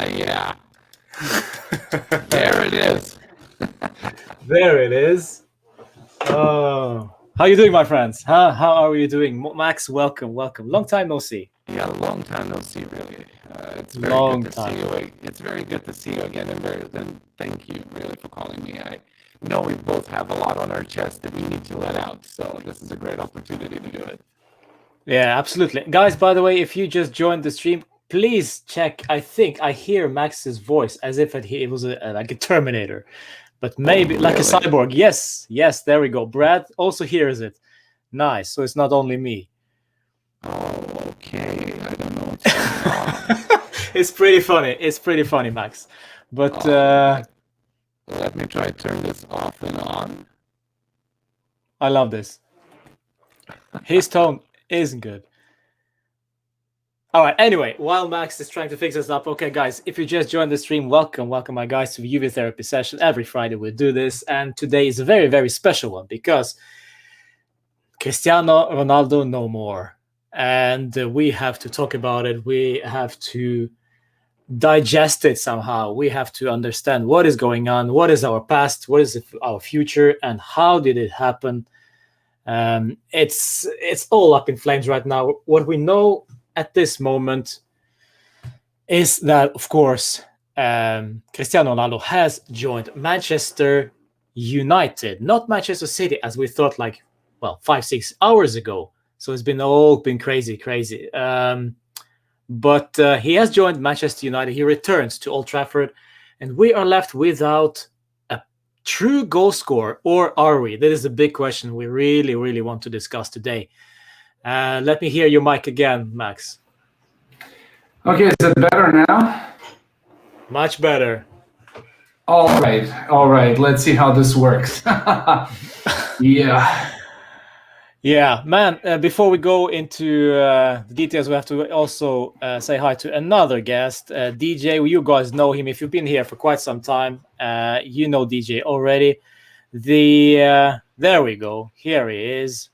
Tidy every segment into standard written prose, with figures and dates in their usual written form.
Yeah. There it is. There it is. Oh, how are you doing, my friends? How are you doing? Max, welcome. Long time no see. Yeah, long time no see, really. It's very Long good to time. see you. It's very good to see you again, and thank you really for calling me. I know we both have a lot on our chest that we need to let out, so this is a great opportunity to do it. Yeah, absolutely. Guys, by the way, if you just joined the stream, please check. I think I hear Max's voice as if it was like a Terminator, but maybe like a really? cyborg. Yes, there we go. Brad also hears it. Nice. So it's not only me. Oh, okay. I don't know what's going on. It's pretty funny, Max. But Let me try to turn this off and on. I love this. His tone isn't good. All right. Anyway, while Max is trying to fix this up, okay, guys, if you just joined the stream, welcome, my guys, to the Juve therapy session. Every Friday we do this, and today is a very, very special one because Cristiano Ronaldo no more, and we have to talk about it. We have to digest it somehow. We have to understand what is going on, what is our past, what is our future, and how did it happen. It's all up in flames right now. What we know at this moment is that, of course, Cristiano Ronaldo has joined Manchester United, not Manchester City, as we thought 5-6 hours ago. So it's been crazy. But he has joined Manchester United. He returns to Old Trafford, and we are left without a true goal scorer, or are we? That is a big question we really, really want to discuss today. Let me hear your mic again, Max. Okay, is it better now? Much better. All right. Let's see how this works. Yeah, man, before we go into the details, we have to also say hi to another guest, DJ. You guys know him. If you've been here for quite some time, you know DJ already. There we go. Here he is.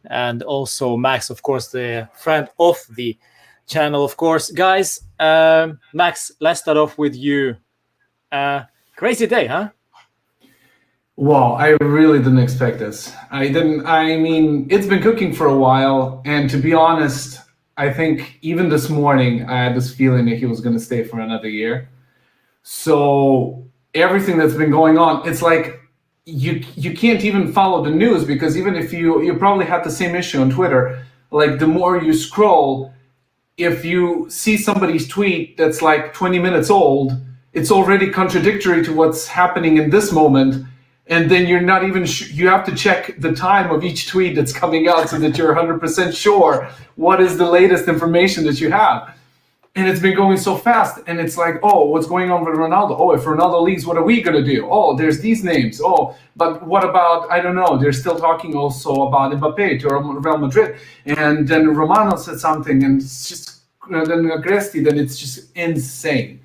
And also Max, of course, the friend of the channel, of course. Guys, Max, let's start off with you. Crazy day, huh? Wow, I really didn't expect this. I mean, it's been cooking for a while, and to be honest, I think even this morning, I had this feeling that he was going to stay for another year. So everything that's been going on, it's like you can't even follow the news, because even if you probably had the same issue on Twitter, like the more you scroll, if you see somebody's tweet that's like 20 minutes old, it's already contradictory to what's happening in this moment. And then you're not even you have to check the time of each tweet that's coming out so that you're 100% sure what is the latest information that you have. And it's been going so fast, and it's like, oh, what's going on with Ronaldo? Oh, if Ronaldo leaves, what are we going to do? Oh, there's these names. Oh, but what about, I don't know, they're still talking also about Mbappe to Real Madrid. And then Romano said something, and it's just, then Agresti, then it's just insane.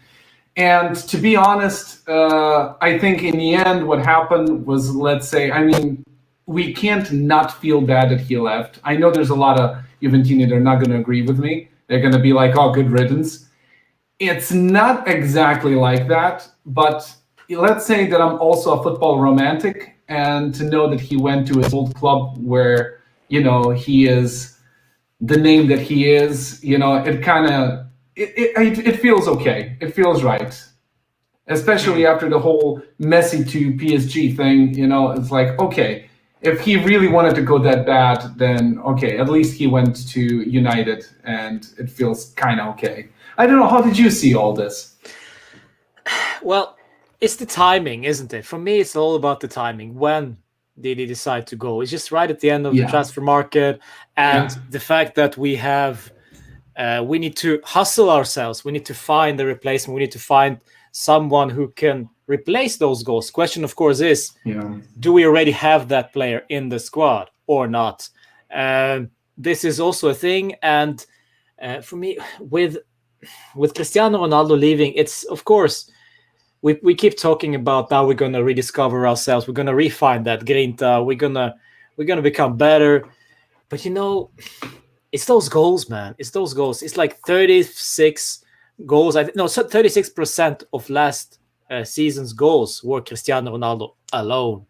And to be honest, I think in the end what happened was, let's say, I mean, we can't not feel bad that he left. I know there's a lot of Juventini that are not going to agree with me. They're going to be like, oh, good riddance. It's not exactly like that, but let's say that I'm also a football romantic, and to know that he went to his old club where, you know, he is the name that he is, you know, it kind of, it feels okay. It feels right. Especially after the whole Messi to PSG thing, you know, it's like, okay, if he really wanted to go that bad, then okay, at least he went to United, and it feels kind of okay. I don't know, how did you see all this? Well, it's the timing, isn't it? For me, it's all about the timing. When did he decide to go? It's just right at the end of the transfer market, and the fact that we have, we need to hustle ourselves. We need to find the replacement. We need to find someone who can replace those goals. Question, of course, is do we already have that player in the squad or not? This is also a thing. And for me, with Cristiano Ronaldo leaving, it's, of course, we keep talking about now we're going to rediscover ourselves. We're going to refine that grinta. We're gonna become better. But, you know, it's those goals, man. It's those goals. It's like 36 goals. 36% of last season's goals were Cristiano Ronaldo alone.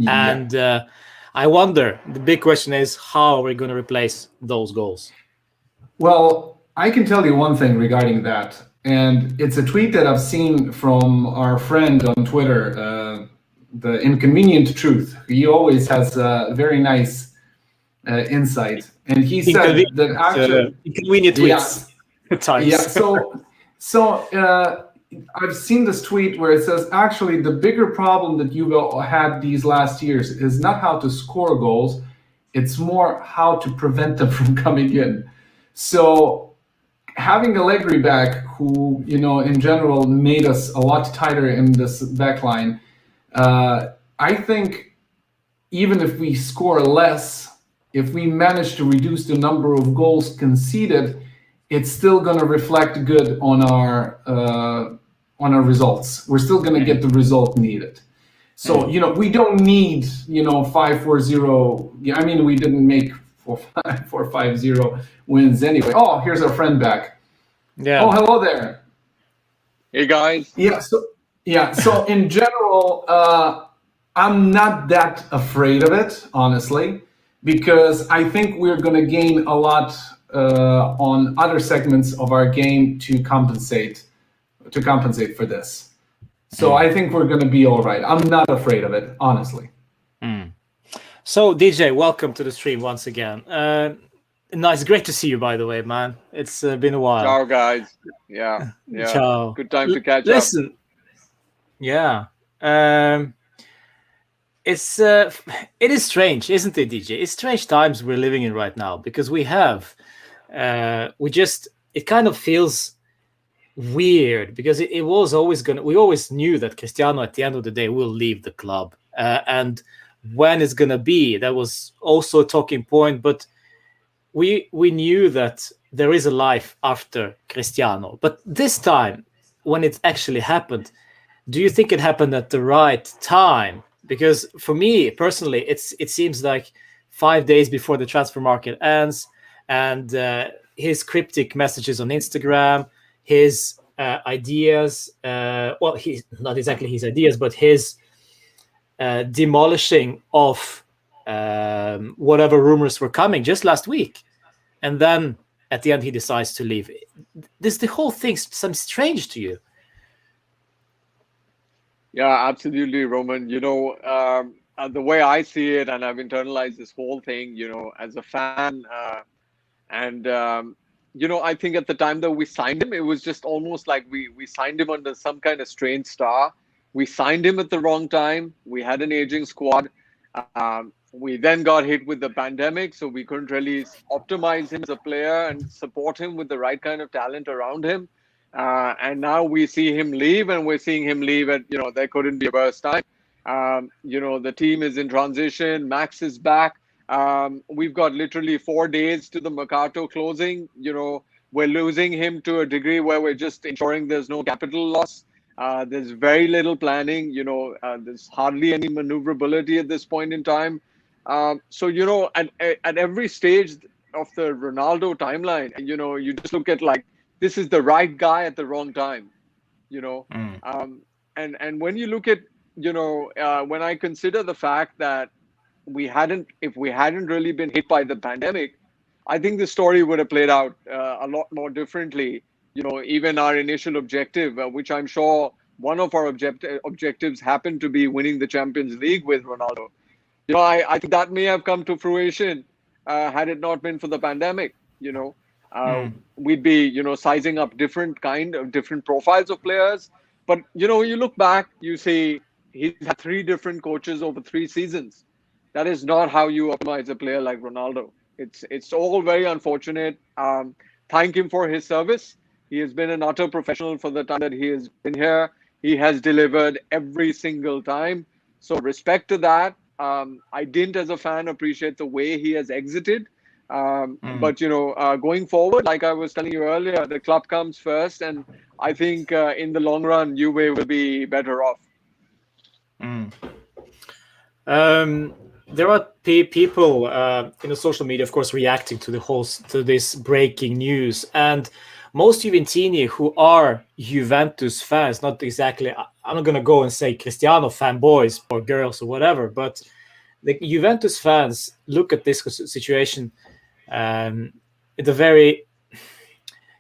And I wonder, the big question is, how are we going to replace those goals? Well, I can tell you one thing regarding that, and it's a tweet that I've seen from our friend on Twitter, the Inconvenient Truth. He always has a very nice insight, and he said that actually inconvenient tweets. So I've seen this tweet where it says, actually, the bigger problem that Juve had these last years is not how to score goals, it's more how to prevent them from coming in. So having Allegri back, who, you know, in general made us a lot tighter in this back line, I think even if we score less, if we manage to reduce the number of goals conceded, it's still going to reflect good on our results. We're still going to get the result needed. So, you know, we don't need, you know, 5-4-0. I mean, we didn't make 4-5-0 wins anyway. Oh, here's our friend back. Yeah. Oh, hello there. Hey, guys. So in general, I'm not that afraid of it, honestly, because I think we're going to gain a lot on other segments of our game to compensate for this. So I think we're going to be all right. I'm not afraid of it, honestly. So DJ, welcome to the stream once again. Nice, great to see you, by the way, man. It's been a while. Ciao, guys. Yeah. Ciao. Good time to catch up. It is strange, isn't it, DJ? It's strange times we're living in right now, because we have, it kind of feels weird, because it was always we always knew that Cristiano at the end of the day will leave the club, and when it's gonna be, that was also a talking point, but we knew that there is a life after Cristiano. But this time, when it actually happened, do you think it happened at the right time? Because for me personally, it seems like 5 days before the transfer market ends, and his cryptic messages on Instagram, his ideas, not exactly his ideas, but his demolishing of whatever rumors were coming just last week. and then at the end he decides to leave. The whole thing seems strange to you. Yeah, absolutely, Roman. The way I see it, and I've internalized this whole thing, as a fan, and I think at the time that we signed him, it was just almost like we signed him under some kind of strange star. We signed him at the wrong time. We had an aging squad. We then got hit with the pandemic, so we couldn't really optimize him as a player and support him with the right kind of talent around him. And now we see him leave, and we're seeing him leave at, there couldn't be a worse time. The team is in transition. Max is back. We've got literally 4 days to the Mercato closing. We're losing him to a degree where we're just ensuring there's no capital loss. There's very little planning. There's hardly any maneuverability at this point in time. So, at every stage of the Ronaldo timeline, you just look at like, this is the right guy at the wrong time, and when you look at, when I consider the fact that if we hadn't really been hit by the pandemic, I think the story would have played out a lot more differently. Even our initial objective, which I'm sure one of our objectives happened to be winning the Champions League with Ronaldo. I think that may have come to fruition had it not been for the pandemic. We'd be, sizing up different profiles of players. But, you look back, you see he's had 3 different coaches over 3 seasons. That is not how you optimize a player like Ronaldo. It's all very unfortunate. Thank him for his service. He has been an utter professional for the time that he has been here. He has delivered every single time. So respect to that. I didn't, as a fan, appreciate the way he has exited. But, going forward, like I was telling you earlier, the club comes first. And I think in the long run, Juve will be better off. There are people in the social media, of course, reacting to this breaking news, and most Juventini who are Juventus fans, not exactly, I'm not going to go and say Cristiano fanboys or girls or whatever, but the Juventus fans look at this situation in a very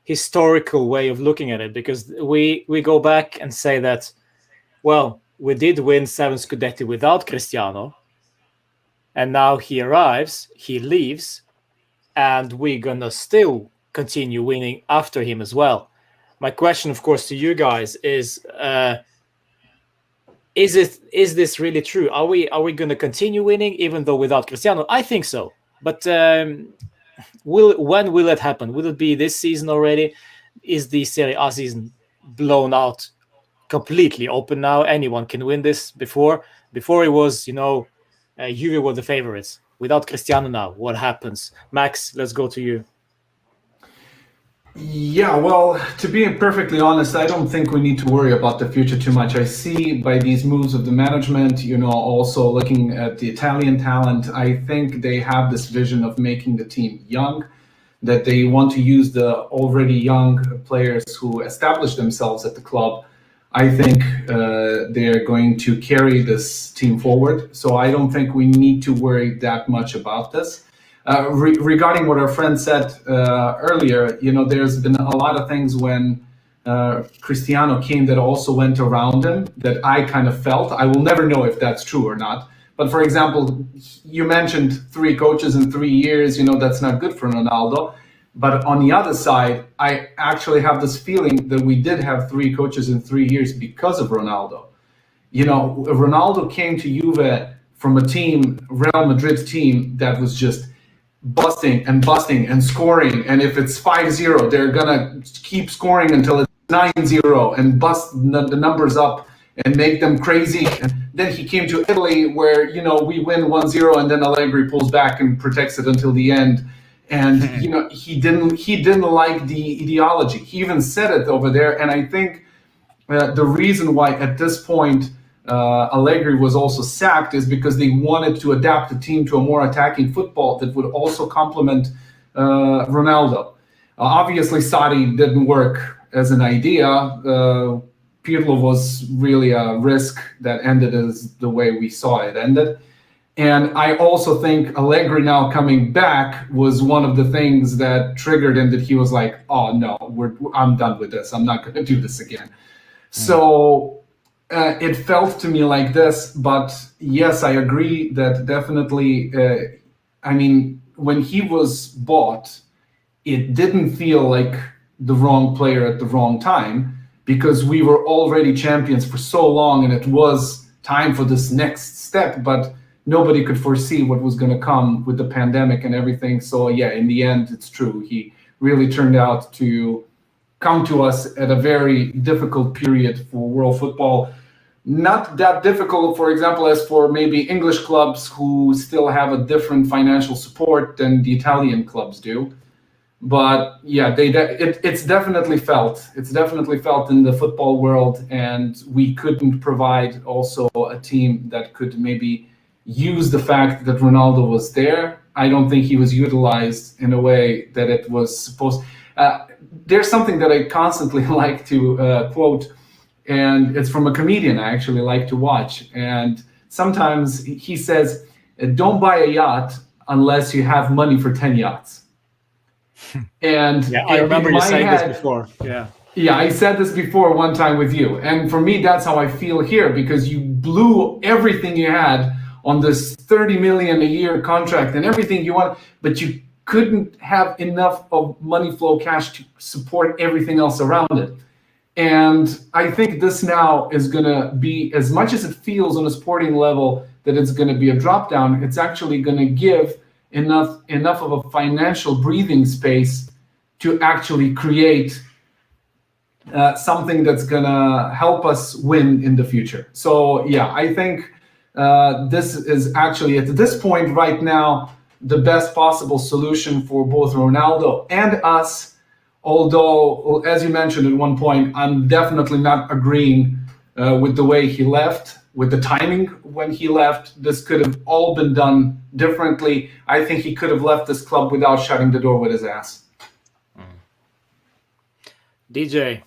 historical way of looking at it, because we go back and say that, well, we did win 7 Scudetti without Cristiano, and now he arrives, he leaves, and we're gonna still continue winning after him as well. My question, of course, to you guys is this really true? Are we gonna continue winning even though without Cristiano? I think so, but when will it happen? Will it be this season already? Is the Serie A season blown out, completely open now? Anyone can win this. Before it was, Juve were the favorites. Without Cristiano now, what happens? Max, let's go to you. Yeah, well, to be perfectly honest, I don't think we need to worry about the future too much. I see by these moves of the management, also looking at the Italian talent, I think they have this vision of making the team young, that they want to use the already young players who established themselves at the club. I think they're going to carry this team forward. So I don't think we need to worry that much about this. Regarding what our friend said earlier, there's been a lot of things when Cristiano came that also went around him that I kind of felt. I will never know if that's true or not. But for example, you mentioned 3 coaches in 3 years, that's not good for Ronaldo. But on the other side, I actually have this feeling that we did have 3 coaches in 3 years because of Ronaldo. Ronaldo came to Juve from a team, Real Madrid team, that was just busting and scoring. And if it's 5-0, they're going to keep scoring until it's 9-0 and bust the numbers up and make them crazy. And then he came to Italy where, we win 1-0 and then Allegri pulls back and protects it until the end. And he didn't like the ideology. He even said it over there. And I think the reason why at this point Allegri was also sacked is because they wanted to adapt the team to a more attacking football that would also complement Ronaldo. Obviously, Sarri didn't work as an idea. Pirlo was really a risk that ended as the way we saw it ended. And I also think Allegri now coming back was one of the things that triggered him, that he was like, oh no, I'm done with this. I'm not going to do this again. So it felt to me like this, but yes, I agree that definitely, I mean, when he was bought, it didn't feel like the wrong player at the wrong time, because we were already champions for so long and it was time for this next step, but nobody could foresee what was going to come with the pandemic and everything. So yeah, in the end, it's true. He really turned out to come to us at a very difficult period for world football. Not that difficult, for example, as for maybe English clubs who still have a different financial support than the Italian clubs do. But yeah, it's definitely felt. It's definitely felt in the football world, and we couldn't provide also a team that could maybe use the fact that Ronaldo was there. I don't think he was utilized in a way that it was supposed. There's something that I constantly like to quote, and it's from a comedian I actually like to watch. And sometimes he says, "Don't buy a yacht unless you have money for 10 yachts." And yeah, I remember you saying this before. Yeah, I said this before one time with you. And for me, that's how I feel here, because you blew everything you had on this 30 million a year contract and everything you want, but you couldn't have enough of money flow cash to support everything else around it. And I think this now is going to be, as much as it feels on a sporting level that it's going to be a drop down, it's actually going to give enough of a financial breathing space to actually create something that's gonna help us win in the future. So yeah, I think this is actually at this point right now the best possible solution for both Ronaldo and us. Although, as you mentioned at one point, I'm definitely not agreeing with the way he left, with the timing when he left. This could have all been done differently. I think he could have left this club without shutting the door with his ass. DJ.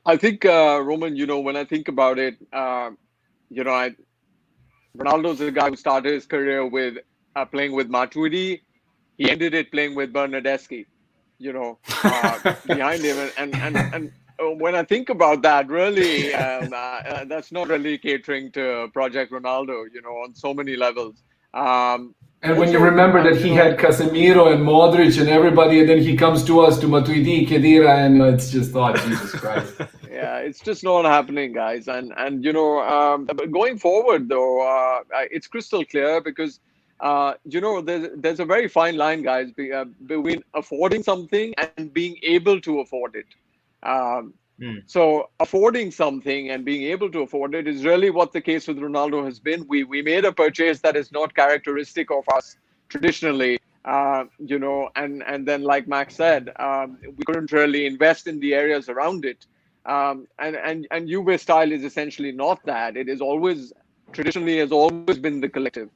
I think, Roman, when I think about it, Ronaldo's a guy who started his career with playing with Matuidi. He ended it playing with Bernardeschi, behind him. And when I think about that, really, that's not really catering to Project Ronaldo, on so many levels. And when you remember that he had Casemiro and Modric and everybody, and then he comes to us, to Matuidi, Khedira, and it's just, oh, Jesus Christ. Yeah, it's just not happening, guys. And going forward, though, it's crystal clear because, there's a very fine line, guys, between affording something and being able to afford it. So affording something and being able to afford it is really what the case with Ronaldo has been. We made a purchase that is not characteristic of us traditionally, and then like Max said, we couldn't really invest in the areas around it. And Juve style is essentially not that. It is always, traditionally has always been the collective.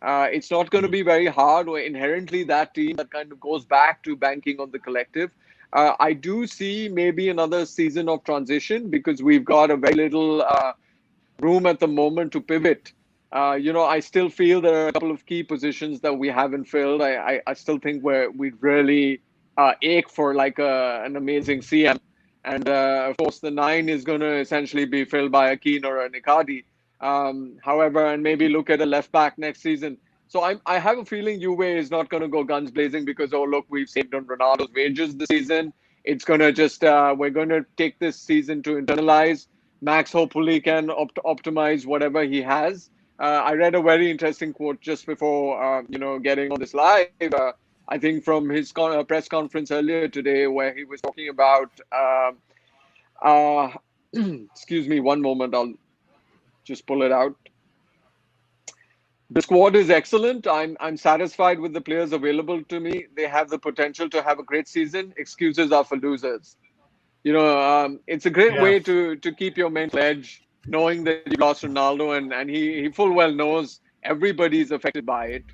It's not going to be very hard or inherently that team that kind of goes back to banking on the collective. I do see maybe another season of transition because we've got a very little room at the moment to pivot. I still feel there are a couple of key positions that we haven't filled. I still think we'd really ache for like an amazing CM. And of course, the 9 is going to essentially be filled by a Keane or an Icardi. However, and maybe look at a left back next season. So I have a feeling Juve is not going to go guns blazing because, oh, look, we've saved on Ronaldo's wages this season. It's going to just, we're going to take this season to internalize. Max hopefully can optimize whatever he has. I read a very interesting quote just before, getting on this live. I think from his press conference earlier today where he was talking about, excuse me, one moment, I'll just pull it out. The squad is excellent. I'm satisfied with the players available to me. They have the potential to have a great season. Excuses are for losers. It's a great way to keep your mental edge, knowing that you lost Ronaldo, and he full well knows everybody's affected by it.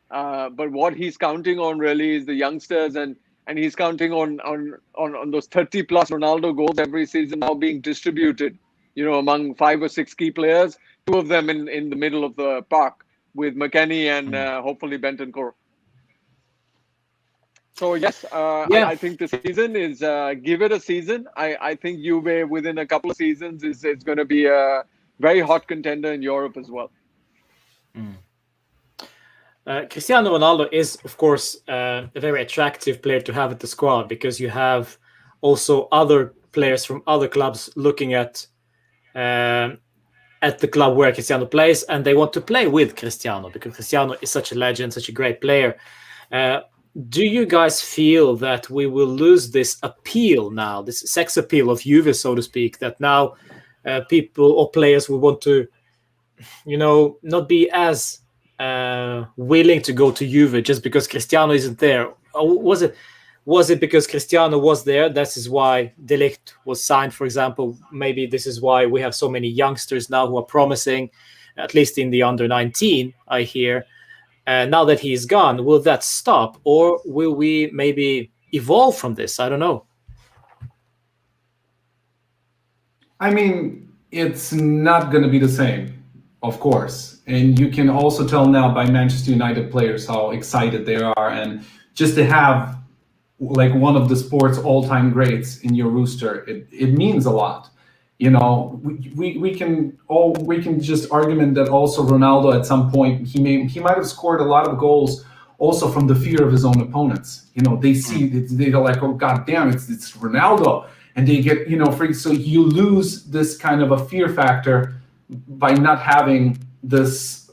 But what he's counting on really is the youngsters, and he's counting on those 30 plus Ronaldo goals every season now being distributed, among 5 or 6 key players. two of them in the middle of the park with McKennie and hopefully Bentancur. So yes, I think the season is give it a season. I think Juve within a couple of seasons is going to be a very hot contender in Europe as well. Cristiano Ronaldo is, of course, a very attractive player to have at the squad, because you have also other players from other clubs looking at the club where Cristiano plays, and they want to play with Cristiano because Cristiano is such a legend, such a great player. Do you guys feel that we will lose this appeal now, this sex appeal of Juve, so to speak, that now people or players will want to, not be as willing to go to Juve just because Cristiano isn't there? Or was it because Cristiano was there? That is why De Ligt was signed, for example. Maybe this is why we have so many youngsters now who are promising, at least in the under 19, I hear. Now that he's gone, will that stop, or will we maybe evolve from this? I don't know. I mean, it's not going to be the same, of course. And you can also tell now by Manchester United players how excited they are. And just to have like one of the sport's all-time greats in your rooster, it means a lot. We can just argument that also Ronaldo at some point he might have scored a lot of goals also from the fear of his own opponents. They see they're like, oh god damn, it's Ronaldo, and they get freaked. So you lose this kind of a fear factor by not having this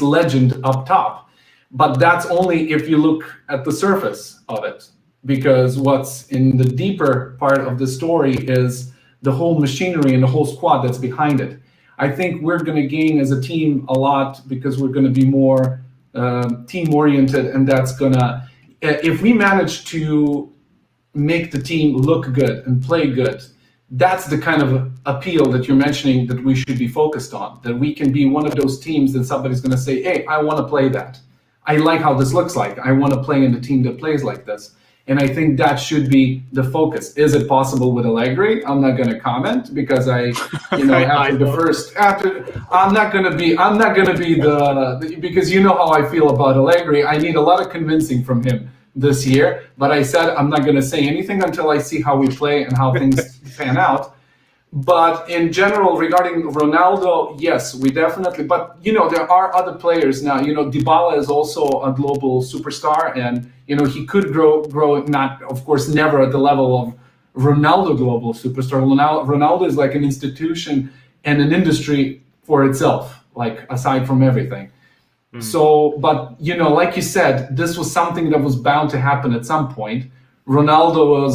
legend up top. But that's only if you look at the surface of it, because what's in the deeper part of the story is the whole machinery and the whole squad that's behind it. I think we're going to gain as a team a lot because we're going to be more team-oriented, and that's going to, if we manage to make the team look good and play good, that's the kind of appeal that you're mentioning that we should be focused on, that we can be one of those teams that somebody's going to say, hey, I want to play that. I like how this looks like. I want to play in a team that plays like this. And I think that should be the focus. Is it possible with Allegri? I'm not going to comment because I'm not going to be because you know how I feel about Allegri. I need a lot of convincing from him this year. But I said I'm not going to say anything until I see how we play and how things pan out. But in general, regarding Ronaldo, yes, we definitely. But there are other players now. Dybala is also a global superstar, and he could grow. Not, of course, never at the level of Ronaldo, global superstar. Ronaldo is like an institution and an industry for itself, like aside from everything. So, but like you said, this was something that was bound to happen at some point. Ronaldo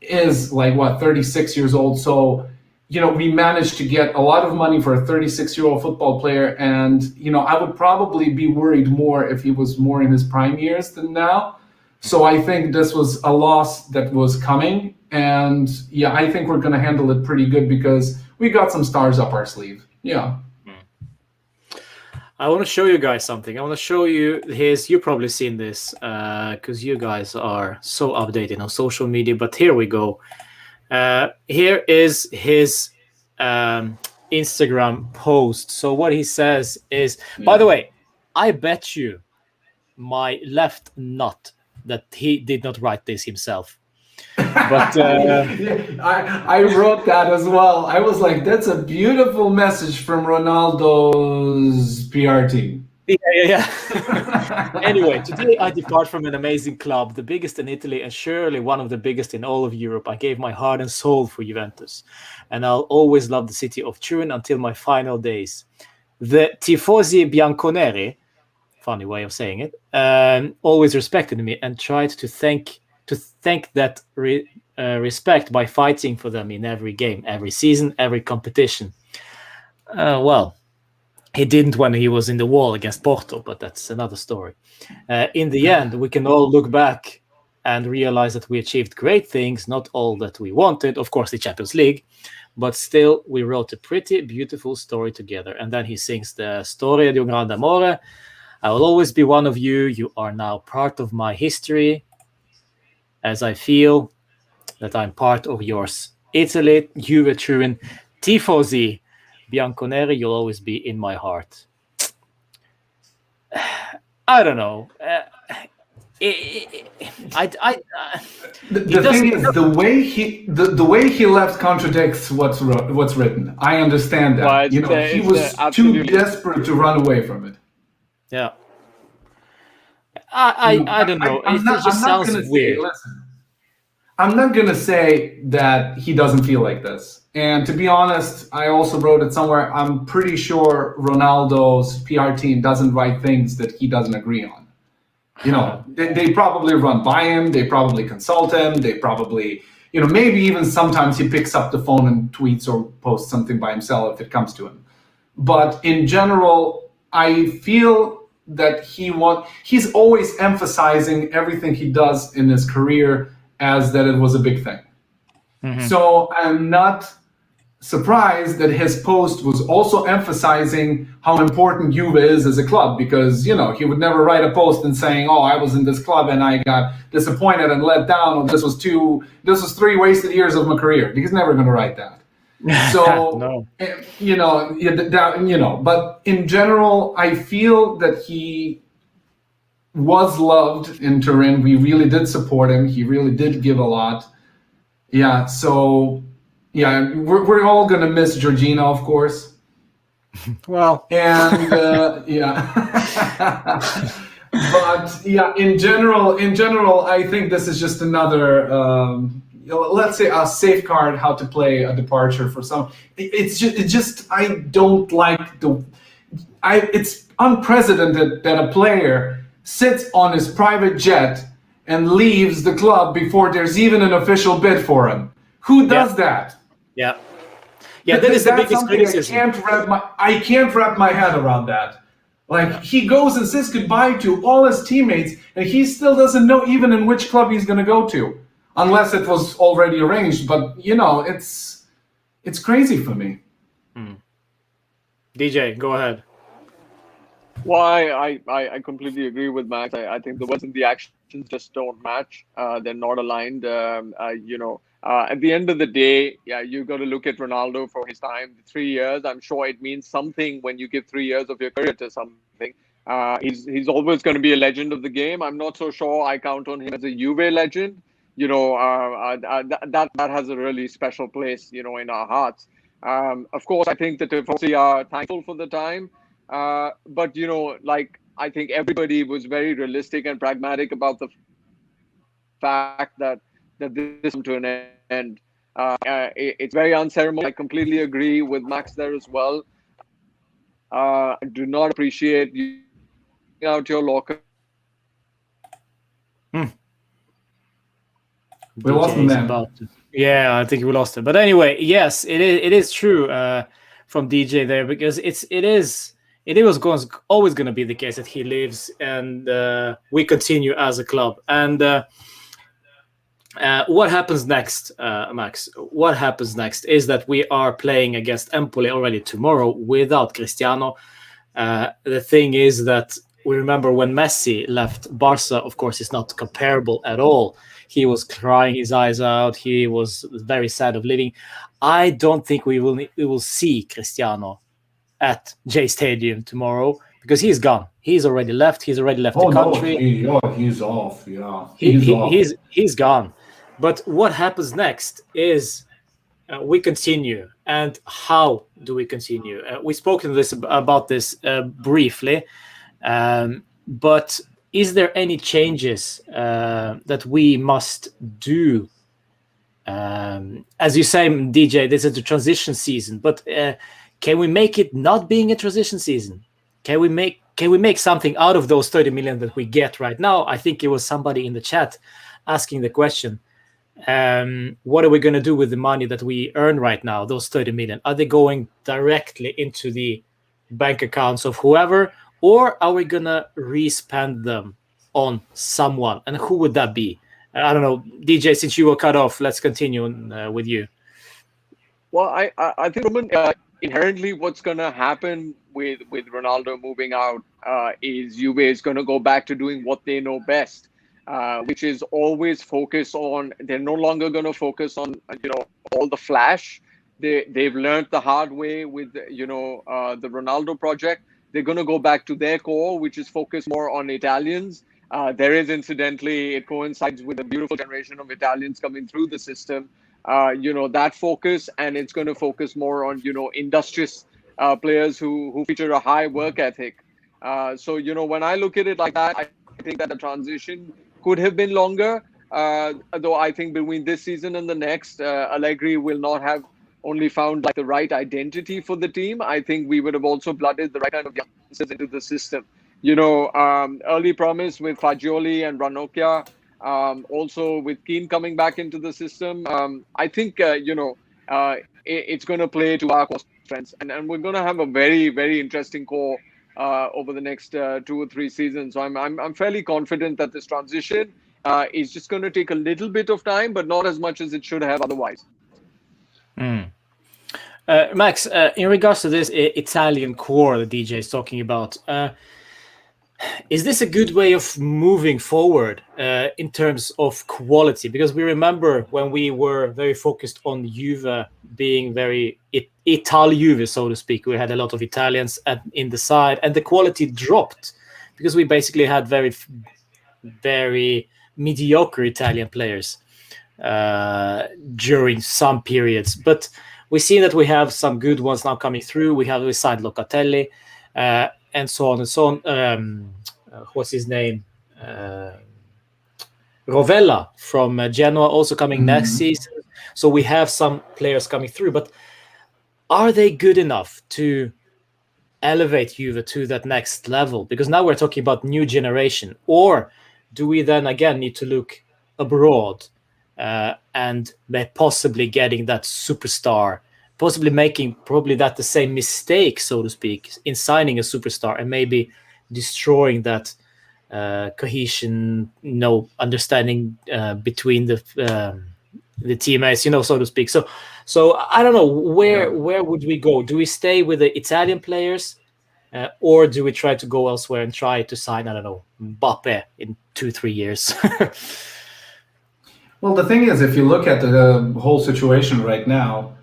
is like 36 years old, so. We managed to get a lot of money for a 36-year-old football player, and I would probably be worried more if he was more in his prime years than now. So I think this was a loss that was coming, and I think we're going to handle it pretty good because we got some stars up our sleeve. Yeah. I want to show you guys something. I want to show you his. You've probably seen this because you guys are so updated on social media. But here we go. Here is his Instagram post. So what he says is, by the way, I bet you my left nut that he did not write this himself. But I wrote that as well. I was like, that's a beautiful message from Ronaldo's PR team. Yeah. Anyway, today I depart from an amazing club, the biggest in Italy and surely one of the biggest in all of Europe. I gave my heart and soul for Juventus, and I'll always love the city of Turin until my final days. The tifosi bianconeri, funny way of saying it, always respected me and tried to thank that respect by fighting for them in every game, every season, every competition. Well, he didn't when he was in the wall against Porto, but that's another story. In the end, we can all look back and realize that we achieved great things, not all that we wanted, of course, the Champions League, but still we wrote a pretty beautiful story together. And then he sings the Storia di un grande amore. I will always be one of you. You are now part of my history, as I feel that I'm part of yours. Italy, Juve, Turin, tifosi. Bianconeri, you'll always be in my heart. I don't know. The thing is, the way he left contradicts what's written. I understand that. Well, You know, he was too absolutely. desperate to run away from it. Yeah. I don't know. It just sounds weird. Listen, I'm not gonna say that he doesn't feel like this. And to be honest, I also wrote it somewhere. I'm pretty sure Ronaldo's PR team doesn't write things that he doesn't agree on. You know, they probably run by him. They probably consult him. They probably, you know, maybe even sometimes he picks up the phone and tweets or posts something by himself if it comes to him. But in general, I feel that he's always emphasizing everything he does in his career as that it was a big thing. Mm-hmm. So I'm not surprised that his post was also emphasizing how important Juve is as a club, because, you know, he would never write a post and saying, oh, I was in this club and I got disappointed and let down, or this was 3 wasted years of my career. He's never going to write that. So, No. you know, but in general, I feel that he was loved in Turin. We really did support him. He really did give a lot. Yeah, so, yeah, we're all going to miss Georgina, of course. Well, And, yeah. But, yeah, in general, I think this is just another, let's say, a safeguard how to play a departure for some. It's just I don't like it's unprecedented that a player sits on his private jet and leaves the club before there's even an official bid for him. Who does that? yeah. Yeah, that is the That's biggest something criticism. I can't wrap my head around that. Like, he goes and says goodbye to all his teammates, and he still doesn't know even in which club he's going to go to, unless it was already arranged. But, you know, it's crazy for me. DJ, go ahead. Well, I completely agree with Max. I think the words and the actions just don't match. They're not aligned. You know, at the end of the day, yeah, you got to look at Ronaldo for his time. 3 years, I'm sure it means something when you give 3 years of your career to something. He's always going to be a legend of the game. I'm not so sure I count on him as a Juve legend. You know, that has a really special place, you know, in our hearts. Of course, I think the Tifosi are thankful for the time. But, you know, like, I think everybody was very realistic and pragmatic about the fact that this come to an end. It's very unceremonious. I completely agree with Max there as well. I do not appreciate you out your locker. We lost him then. Yeah, I think we lost him. But anyway, yes, it is true from DJ there, because it was always going to be the case that he leaves and we continue as a club. And what happens next, Max? What happens next is that we are playing against Empoli already tomorrow without Cristiano. The thing is that we remember when Messi left Barca, of course, it's not comparable at all. He was crying his eyes out. He was very sad of leaving. I don't think we will see Cristiano at J Stadium tomorrow, because he's gone. He's already left. He's already left the country. No, he's off. Yeah, he's gone. But what happens next is we continue. And how do we continue? We spoke about this briefly. But is there any changes that we must do? As you say, DJ, this is the transition season. But can we make it not being a transition season? Can we make something out of those 30 million that we get right now? I think it was somebody in the chat asking the question. What are we going to do with the money that we earn right now, those 30 million? Are they going directly into the bank accounts of whoever, or are we going to re-spend them on someone? And who would that be? I don't know. DJ, since you were cut off, let's continue with you. Well, I think, Roman, inherently what's going to happen with Ronaldo moving out is Juve is going to go back to doing what they know best, which is always focus on. They're no longer going to focus on, you know, all the flash. They've learned the hard way with the Ronaldo project. They're going to go back to their core, which is focused more on Italians. There is, incidentally, it coincides with a beautiful generation of Italians coming through the system. That focus, and it's going to focus more on industrious players who feature a high work ethic. So when I look at it like that, I think that the transition could have been longer. Though I think between this season and the next, Allegri will not have only found like the right identity for the team. I think we would have also blooded the right kind of youngsters into the system. Early promise with Fagioli and Ranocchia, also with Keane coming back into the system. I think it's going to play to our core strengths, and we're going to have a very, very interesting core over the next 2 or 3 seasons. So I'm fairly confident that this transition is just going to take a little bit of time, but not as much as it should have otherwise. Max, in regards to this Italian core that DJ is talking about, is this a good way of moving forward in terms of quality? Because we remember when we were very focused on Juve being very Ital-Juve, so to speak, we had a lot of Italians in the side, and the quality dropped because we basically had very, very mediocre Italian players during some periods. But we see that we have some good ones now coming through. We signed Locatelli, and so on and so on. What's his name? Rovella from Genoa also coming next season. So we have some players coming through, but are they good enough to elevate Juve to that next level? Because now we're talking about new generation. Or do we then again need to look abroad and possibly getting that superstar, possibly making that the same mistake, so to speak, in signing a superstar and maybe destroying that cohesion, understanding between the teammates, so to speak. So I don't know where would we go? Do we stay with the Italian players, or do we try to go elsewhere and try to sign, I don't know, Mbappe in 2-3 years? Well, the thing is, if you look at the whole situation right now,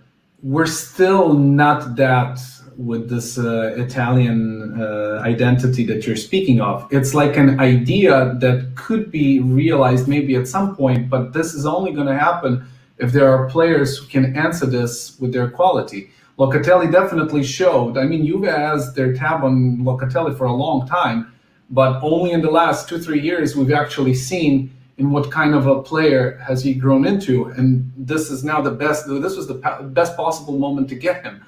we're still not that with this Italian identity that you're speaking of. It's like an idea that could be realized maybe at some point, but this is only going to happen if there are players who can answer this with their quality. Locatelli definitely showed. I mean, Juve has their tab on Locatelli for a long time, but only in the last 2-3 years we've actually seen in what kind of a player has he grown into, and this is now the best. This was the best possible moment to get him.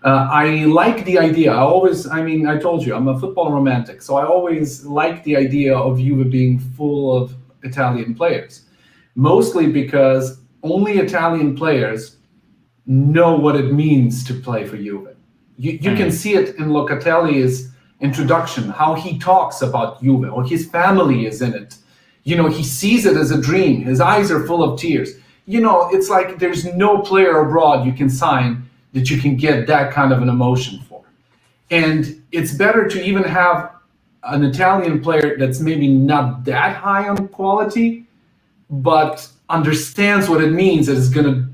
I like the idea. I told you, I'm a football romantic, so I always like the idea of Juve being full of Italian players, mostly because only Italian players know what it means to play for Juve. You can see it in Locatelli's introduction, how he talks about Juve, or his family is in it. He sees it as a dream. His eyes are full of tears. It's like there's no player abroad you can sign that you can get that kind of an emotion for. And it's better to even have an Italian player that's maybe not that high on quality, but understands what it means that is going to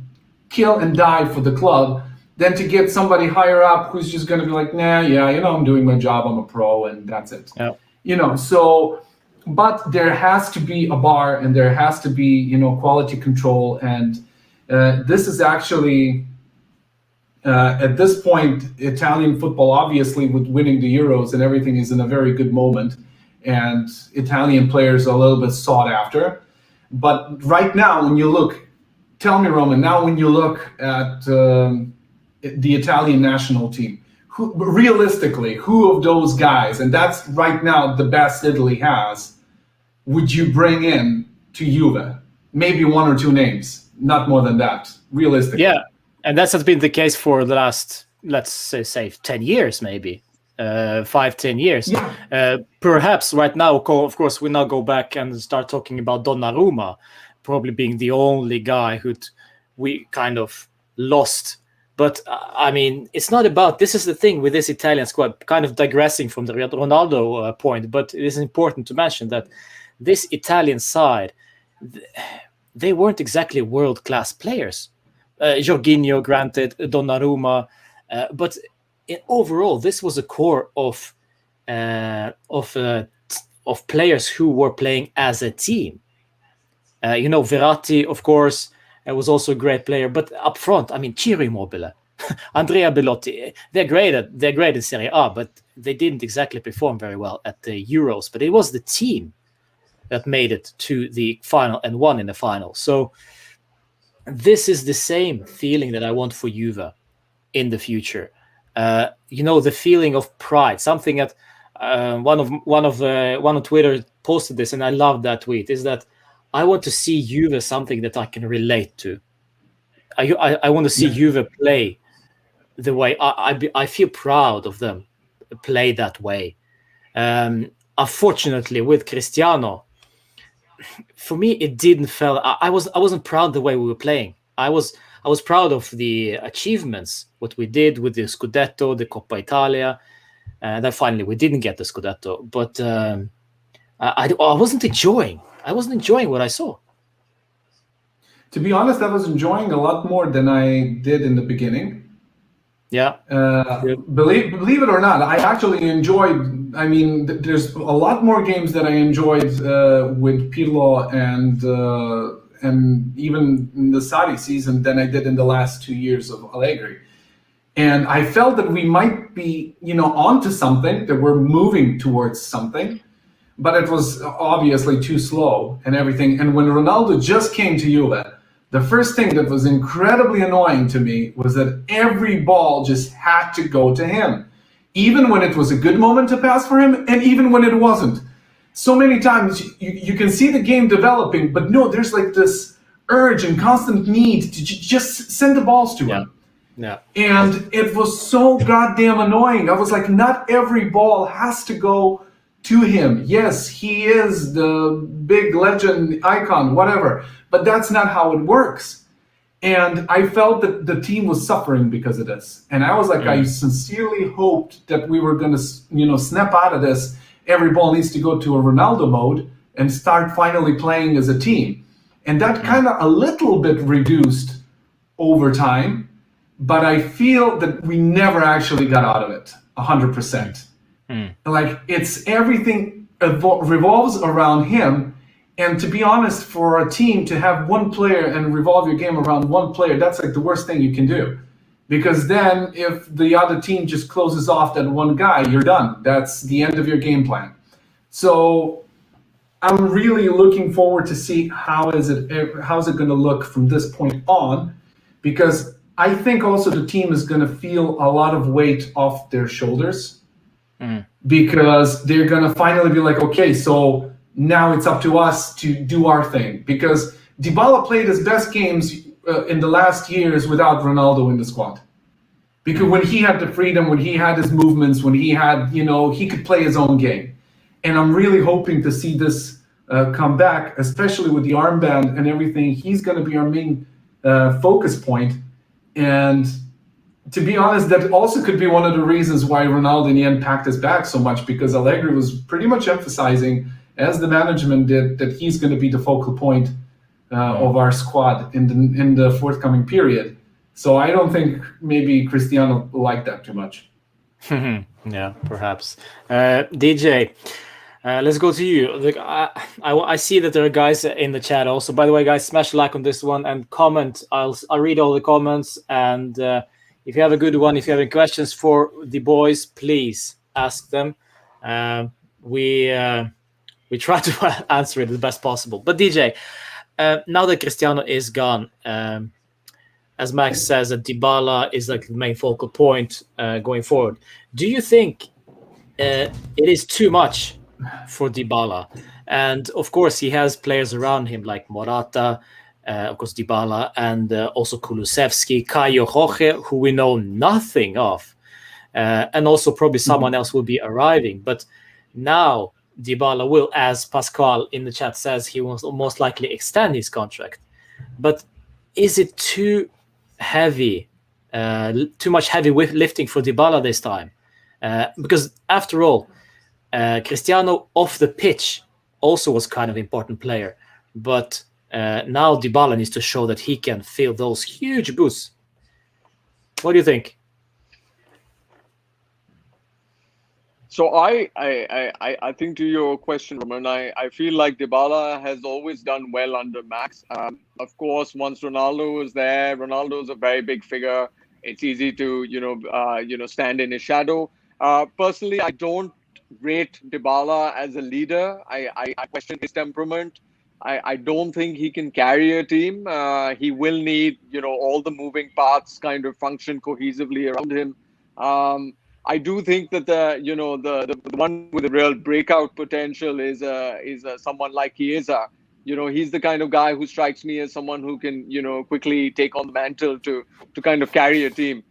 kill and die for the club, than to get somebody higher up who's just going to be like, I'm doing my job, I'm a pro, and that's it. Yeah. But there has to be a bar, and there has to be, quality control. And this is actually, at this point, Italian football, obviously, with winning the Euros and everything, is in a very good moment. And Italian players are a little bit sought after. But right now, when you look, tell me, Roman, now when you look at the Italian national team, realistically, who of those guys, and that's right now the best Italy has, would you bring in to Juve? Maybe 1 or 2 names, not more than that, realistically. Yeah, and that has been the case for the last, let's say 10 years, maybe 5-10 years. Yeah. Perhaps right now, of course, we now go back and start talking about Donnarumma, probably being the only guy who we kind of lost. But I mean, it's not about, this is the thing with this Italian squad, kind of digressing from the Ronaldo point, but it is important to mention that this Italian side, they weren't exactly world-class players, Jorginho, granted, Donnarumma, but overall, this was a core of players who were playing as a team. Verratti, of course, was also a great player, but up front, I mean, Ciro Immobile, Andrea Bellotti, they're great in Serie A, but they didn't exactly perform very well at the Euros. But it was the team that made it to the final and won in the final. So this is the same feeling that I want for Juve in the future. The feeling of pride, something that one on Twitter posted this, and I love that tweet, is that I want to see Juve something that I can relate to. I want to see Juve play the way I feel proud of them play that way. Unfortunately, with Cristiano, for me, it didn't feel. I wasn't proud the way we were playing. I was proud of the achievements, what we did with the Scudetto, the Coppa Italia, and then finally we didn't get the Scudetto. But I wasn't enjoying. I wasn't enjoying what I saw. To be honest, I was enjoying a lot more than I did in the beginning. Yeah. Believe it or not, I actually enjoyed. I mean, there's a lot more games that I enjoyed with Pirlo and even in the Sarri season than I did in the last 2 years of Allegri. And I felt that we might be, onto something, that we're moving towards something, but it was obviously too slow and everything. And when Ronaldo just came to Juve, the first thing that was incredibly annoying to me was that every ball just had to go to him, even when it was a good moment to pass for him, and even when it wasn't. So many times you can see the game developing, but no, there's like this urge and constant need to just send the balls to him. Yeah. And it was so goddamn annoying. I was like, not every ball has to go to him. Yes, he is the big legend, icon, whatever, but that's not how it works. And I felt that the team was suffering because of this. And I was like, I sincerely hoped that we were going to, snap out of this. Every ball needs to go to a Ronaldo mode and start finally playing as a team. And that kind of a little bit reduced over time, but I feel that we never actually got out of it 100%. Like, it's everything revolves around him. And to be honest, for a team to have one player and revolve your game around one player, that's like the worst thing you can do. Because then if the other team just closes off that one guy, you're done. That's the end of your game plan. So I'm really looking forward to see how is it going to look from this point on, because I think also the team is going to feel a lot of weight off their shoulders, because they're going to finally be like, okay, so now it's up to us to do our thing. Because Dybala played his best games in the last years without Ronaldo in the squad. Because when he had the freedom, when he had his movements, when he had, he could play his own game. And I'm really hoping to see this come back, especially with the armband and everything. He's going to be our main focus point. And to be honest, that also could be one of the reasons why Ronaldo in the end packed his bag so much, because Allegri was pretty much emphasizing, as the management did, that he's going to be the focal point of our squad in the forthcoming period. So I don't think maybe Cristiano liked that too much. Yeah, perhaps. DJ, let's go to you. I see that there are guys in the chat also. By the way, guys, smash like on this one and comment. I'll read all the comments, and if you have a good one, if you have any questions for the boys, please ask them. We try to answer it the best possible. But DJ, now that Cristiano is gone, as Max says, that Dybala is like the main focal point going forward. Do you think it is too much for Dybala? And of course, he has players around him like Morata, of course, Dybala, and also Kulusevski, Caio Jorge, who we know nothing of. And also probably someone else will be arriving. But now Dybala will, as Pascal in the chat says, he will most likely extend his contract. But is it too heavy, too much heavy lifting for Dybala this time? Because after all, Cristiano off the pitch also was kind of important player. But Now Dybala needs to show that he can fill those huge boots. What do you think? So I think to your question, Roman, I feel like Dybala has always done well under Max. Of course, once Ronaldo was there, Ronaldo is a very big figure. It's easy to stand in his shadow. Personally, I don't rate Dybala as a leader. I question his temperament. I don't think he can carry a team. He will need all the moving parts kind of function cohesively around him. I do think that the one with the real breakout potential is someone like Chiesa. He's the kind of guy who strikes me as someone who can quickly take on the mantle to kind of carry a team.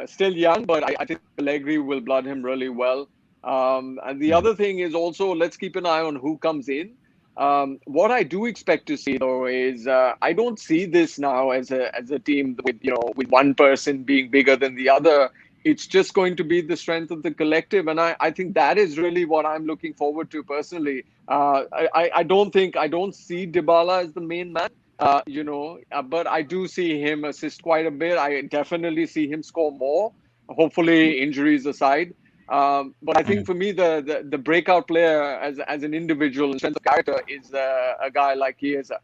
Still young, but I think Allegri will blood him really well. And the other thing is also, let's keep an eye on who comes in. What I do expect to see though is I don't see this now as a team with one person being bigger than the other. It's just going to be the strength of the collective, and I think that is really what I'm looking forward to personally. I don't see Dybala as the main man, but I do see him assist quite a bit. I definitely see him score more, hopefully injuries aside. But I think for me, the breakout player as an individual and strength of character is a guy like Chiesa.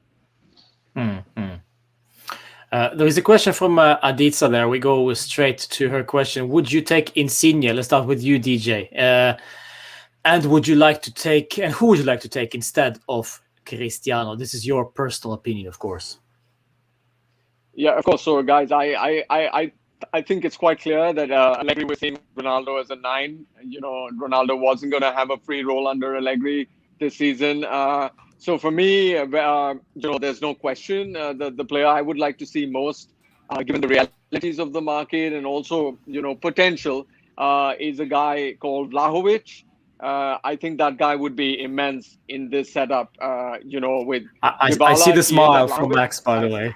There is a question from Aditsa there. We go straight to her question. Would you take Insigne? Let's start with you, DJ. And who would you like to take instead of Cristiano? This is your personal opinion, of course. Yeah, of course. So, guys, I think it's quite clear that Allegri was seeing Ronaldo as a 9. Ronaldo wasn't going to have a free role under Allegri this season. So for me, there's no question. The player I would like to see most, given the realities of the market and also potential, is a guy called Vlahovic. I think that guy would be immense in this setup. With I see the smile from Max, by the way.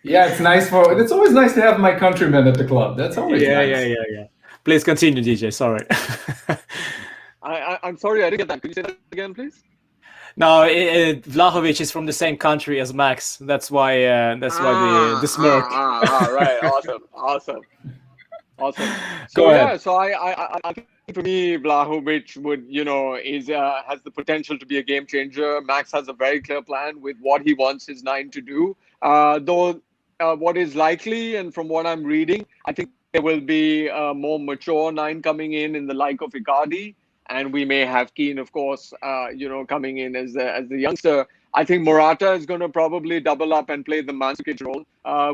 Yeah, it's always nice to have my countrymen at the club. That's always nice. Yeah. Please continue, DJ. Sorry. I'm sorry, I didn't get that. Could you say that again, please? No, Vlahovic is from the same country as Max. That's why the smirk. Right. Awesome. Go ahead. So I think for me, Vlahovic would has the potential to be a game changer. Max has a very clear plan with what he wants his 9 to do. Though what is likely, and from what I'm reading, I think there will be a more mature 9 coming in the like of Icardi. And we may have Keane, of course, coming in as the youngster. I think Morata is going to probably double up and play the Mandzukic role.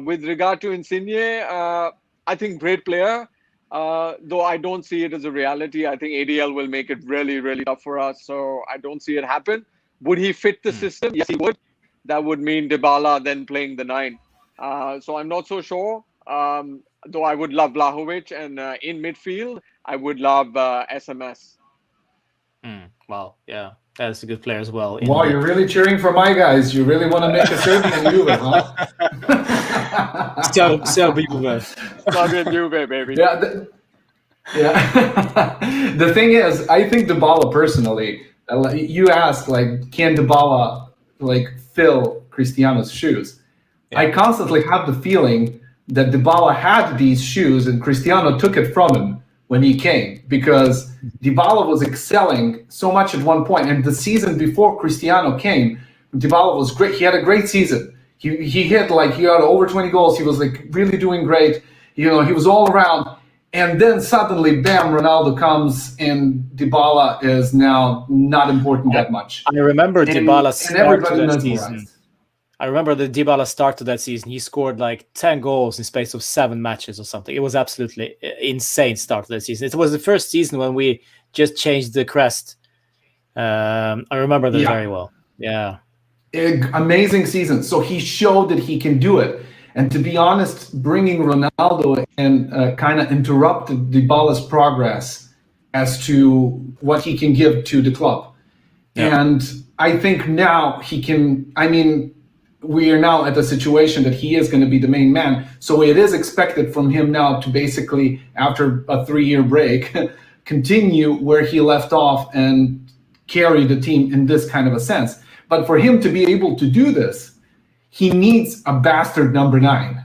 With regard to Insigne, I think great player, though I don't see it as a reality. I think ADL will make it really, really tough for us. So I don't see it happen. Would he fit the system? Yes, he would. That would mean Dybala then playing the 9. So I'm not so sure. Though I would love Vlahovic, and in midfield, I would love SMS. Wow, yeah, that's a good player as well. Wow, you're really cheering for my guys. You really want to make a Serbian Juve, huh? Serbian Juve. Serbian Juve, baby. Yeah. The thing is, I think Dybala personally, you asked, can Dybala, fill Cristiano's shoes? Yeah. I constantly have the feeling that Dybala had these shoes and Cristiano took it from him when he came, because Dybala was excelling so much at one point, and the season before Cristiano came, Dybala was great. He had a great season. He had over 20 goals. He was really doing great. He was all around, and then suddenly, bam! Ronaldo comes, and Dybala is now not important that much. I remember Dybala started that season. Mesmerized. I remember the Dybala started that season. He scored 10 goals in space of 7 matches or something. It was absolutely insane start of that season. It was the first season when we just changed the crest. I remember that very well. Yeah. Amazing season. So he showed that he can do it. And to be honest, bringing Ronaldo in kind of interrupted Dybala's progress as to what he can give to the club. Yeah. And I think now he can, we are now at a situation that he is going to be the main man. So it is expected from him now to basically, after a 3-year break, continue where he left off and carry the team in this kind of a sense. But for him to be able to do this, he needs a bastard number 9.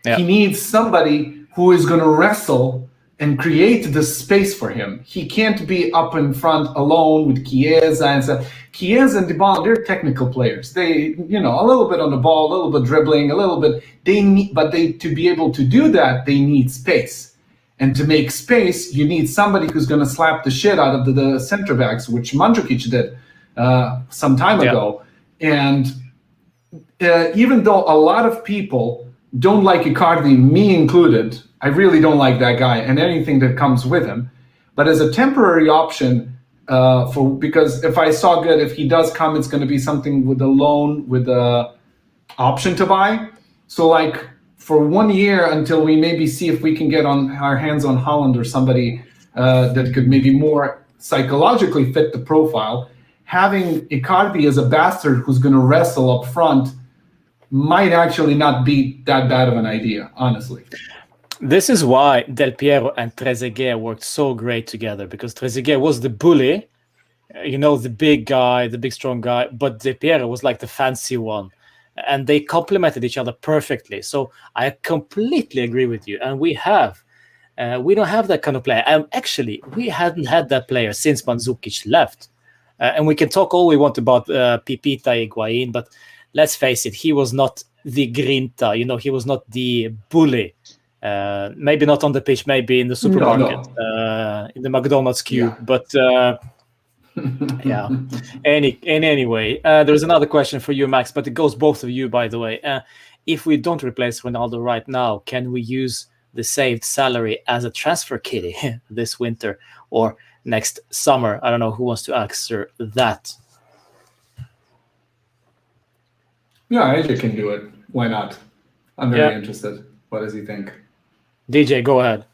Yeah. He needs somebody who is going to wrestle and create the space for him. He can't be up in front alone with Chiesa and stuff. Chiesa and Dybala, they're technical players. They, a little bit on the ball, a little bit dribbling, a little bit. To be able to do that, they need space. And to make space, you need somebody who's going to slap the shit out of the center backs, which Mandzukic did some time ago. And even though a lot of people don't like Icardi, me included, I really don't like that guy and anything that comes with him. But as a temporary option, because if he does come, it's going to be something with a loan with a option to buy. So like for 1 year until we maybe see if we can get on our hands on Haaland or somebody that could maybe more psychologically fit the profile, having Icardi as a bastard who's going to wrestle up front might actually not be that bad of an idea, honestly. This is why Del Piero and Trezeguet worked so great together, because Trezeguet was the bully, the big guy, the big strong guy, but Del Piero was like the fancy one, and they complemented each other perfectly. So I completely agree with you, and we don't have that kind of player. We hadn't had that player since Mandzukic left, and we can talk all we want about Pipita, Higuain, but let's face it, he was not the grinta, he was not the bully. Maybe not on the pitch, maybe in the supermarket, in the McDonald's queue. Yeah. But yeah. Anyway, there's another question for you, Max, but it goes both of you, by the way. If we don't replace Ronaldo right now, can we use the saved salary as a transfer kitty this winter or next summer? I don't know who wants to answer that. Yeah, AJ can do it. Why not? I'm very interested. What does he think? DJ, go ahead.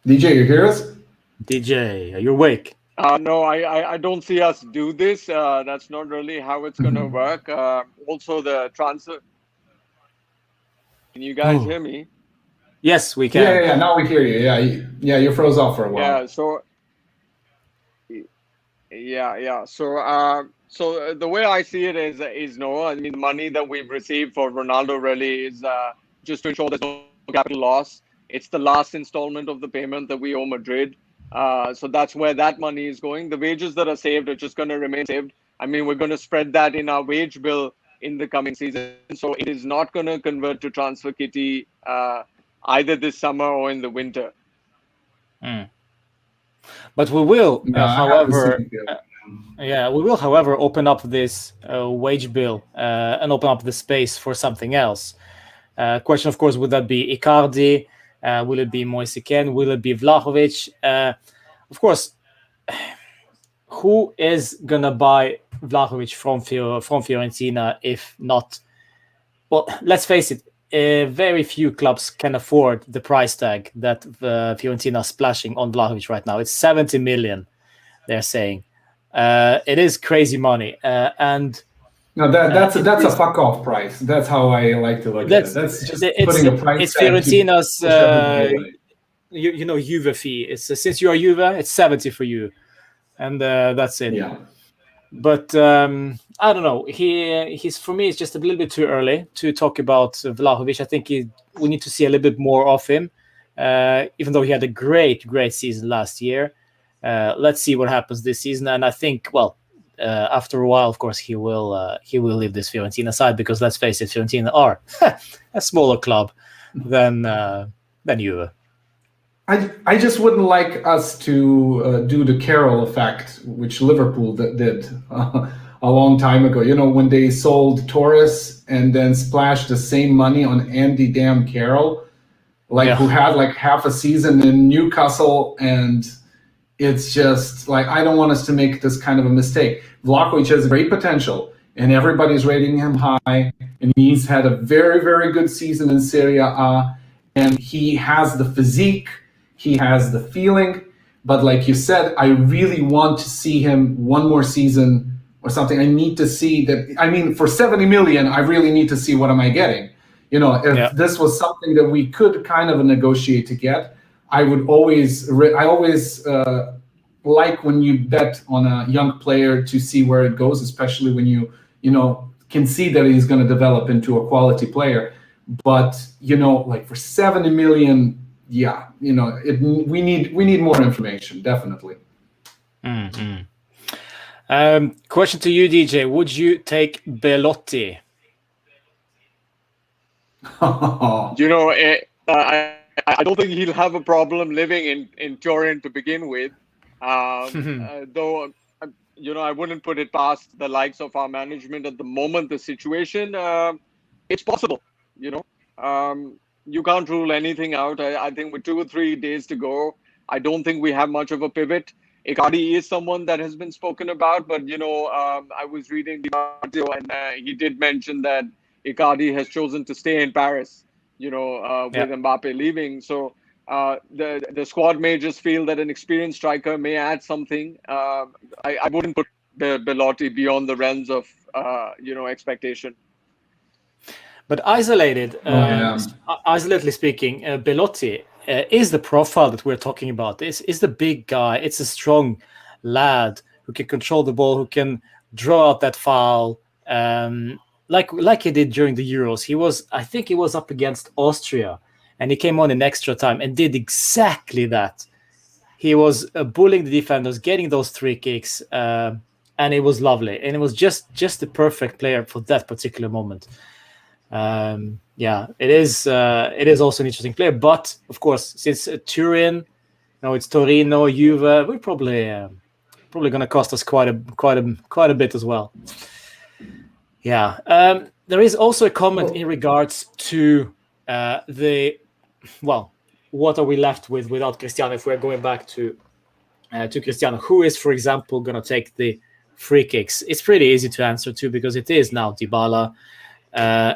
DJ, you hear us? DJ, are you awake? No, I don't see us do this. That's not really how it's going to work. Also, the transfer. Can you guys hear me? Yes, we can. Yeah. Now we hear you. Yeah, you froze off for a while. Yeah. So. Yeah. So the way I see it is no. I mean, the money that we've received for Ronaldo really is just to ensure there's no capital loss. It's the last installment of the payment that we owe Madrid. So that's where that money is going. The wages that are saved are just going to remain saved. I mean, we're going to spread that in our wage bill in the coming season. So it is not going to convert to transfer kitty either this summer or in the winter. But we will, however, open up this wage bill and open up the space for something else. Question, of course, would that be Icardi? Will it be Moise Kean? Will it be Vlahovic? Of course, who is going to buy Vlahovic from Fiorentina if not? Well, let's face it, very few clubs can afford the price tag that Fiorentina is splashing on Vlahovic right now. It's 70 million, they're saying. It is crazy money. And no, that's a fuck off price. That's how I like to look at it. That's just putting a price. It's Fiorentina's, Juve fee. It's since you are Juve, it's 70 for you, and that's it. Yeah. But I don't know. He's for me. It's just a little bit too early to talk about Vlahovic. I think we need to see a little bit more of him. Even though he had a great season last year, let's see what happens this season. And I think, after a while, of course, he will leave this Fiorentina side, because let's face it, Fiorentina are a smaller club than Juve. I just wouldn't like us to do the Carroll effect, which Liverpool did a long time ago. When they sold Torres and then splashed the same money on Andy damn Carroll, who had like half a season in Newcastle, and it's just like, I don't want us to make this kind of a mistake. Vlahovic has great potential, and everybody's rating him high, and he's had a very, very good season in Serie A, and he has the physique, he has the feeling, but like you said, I really want to see him one more season or something. I need to see that. I mean, for 70 million, I really need to see what am I getting. If this was something that we could kind of negotiate to get, I always like when you bet on a young player to see where it goes, especially when you can see that he's going to develop into a quality player. But like for 70 million, yeah, we need more information, definitely. Mm-hmm. Question to you, DJ. Would you take Bellotti? I don't think he'll have a problem living in Turin to begin with. Though, I wouldn't put it past the likes of our management at the moment. The situation, it's possible. You can't rule anything out. I think with 2 or 3 days to go, I don't think we have much of a pivot. Icardi is someone that has been spoken about, but I was reading the article and he did mention that Icardi has chosen to stay in Paris. With Mbappe leaving, so the squad may just feel that an experienced striker may add something. I wouldn't put Bellotti beyond the realms of expectation. But isolatedly speaking, Bellotti is the profile that we're talking about. Is the big guy. It's a strong lad who can control the ball, who can draw out that foul, like he did during the Euros. I think he was up against Austria, and he came on in extra time and did exactly that. He was bullying the defenders, getting those 3 kicks, and it was lovely. And it was just the perfect player for that particular moment. It is also an interesting player, but of course, since Turin, it's Torino, Juve, we're probably going to cost us quite a bit as well. Yeah, there is also a comment in regards to what are we left with without Cristiano? If we're going back to Cristiano, who is, for example, going to take the free kicks? It's pretty easy to answer to because it is now Dybala.